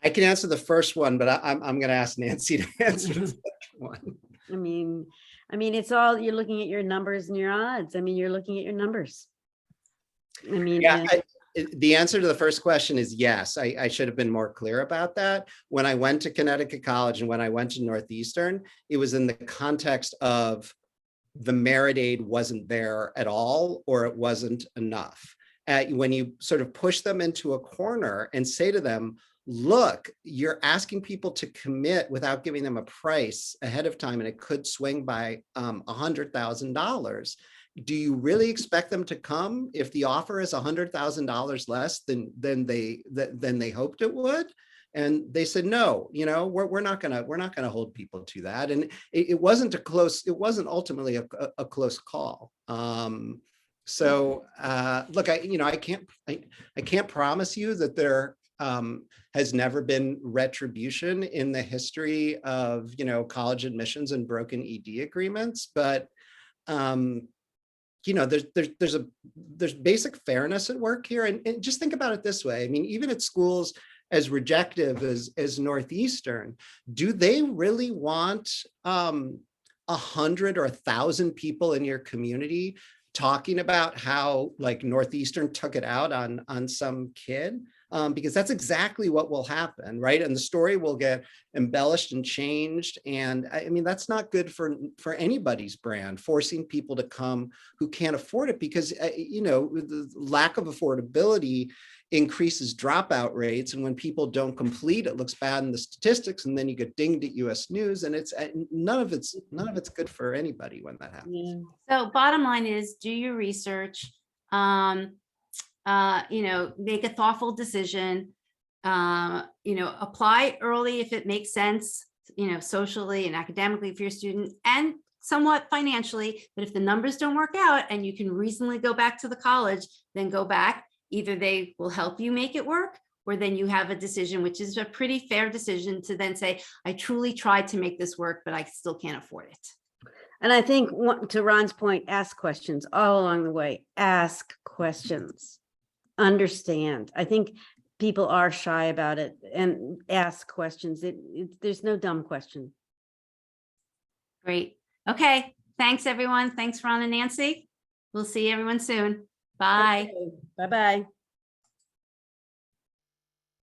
I can answer the first one, but I'm going to ask Nancy to answer the second one. I mean, it's all, you're looking at your numbers and your odds. You're looking at your numbers. The answer to the first question is yes. I should have been more clear about that. When I went to Connecticut College and when I went to Northeastern, it was in the context of the merit aid wasn't there at all, or it wasn't enough. When you sort of push them into a corner and say to them, look, you're asking people to commit without giving them a price ahead of time, and it could swing by $100,000. Do you really expect them to come if the offer is $100,000 less than they hoped it would? And they said, no, we're not gonna hold people to that. And it wasn't ultimately a close call. Look, I can't promise you that there has never been retribution in the history of, college admissions and broken ED agreements, but there's basic fairness at work here. And just think about it this way. Even at schools as rejective as Northeastern, do they really want 100 or 1,000 people in your community talking about how Northeastern took it out on some kid? Because that's exactly what will happen, right? And the story will get embellished and changed. And that's not good for anybody's brand, forcing people to come who can't afford it, because, the lack of affordability increases dropout rates. And when people don't complete, it looks bad in the statistics, and then you get dinged at US News, and it's none of it's good for anybody when that happens. Yeah. So bottom line is, do your research, make a thoughtful decision, apply early if it makes sense, socially and academically for your student, and somewhat financially. But if the numbers don't work out and you can reasonably go back to the college, then go back. Either they will help you make it work, or then you have a decision, which is a pretty fair decision, to then say, I truly tried to make this work, but I still can't afford it. And I think, to Ron's point, ask questions all along the way. Ask questions. Understand. I think people are shy about it, and ask questions. There's no dumb question. Great. Okay. Thanks, everyone. Thanks, Ron and Nancy. We'll see everyone soon. Bye. Bye-bye.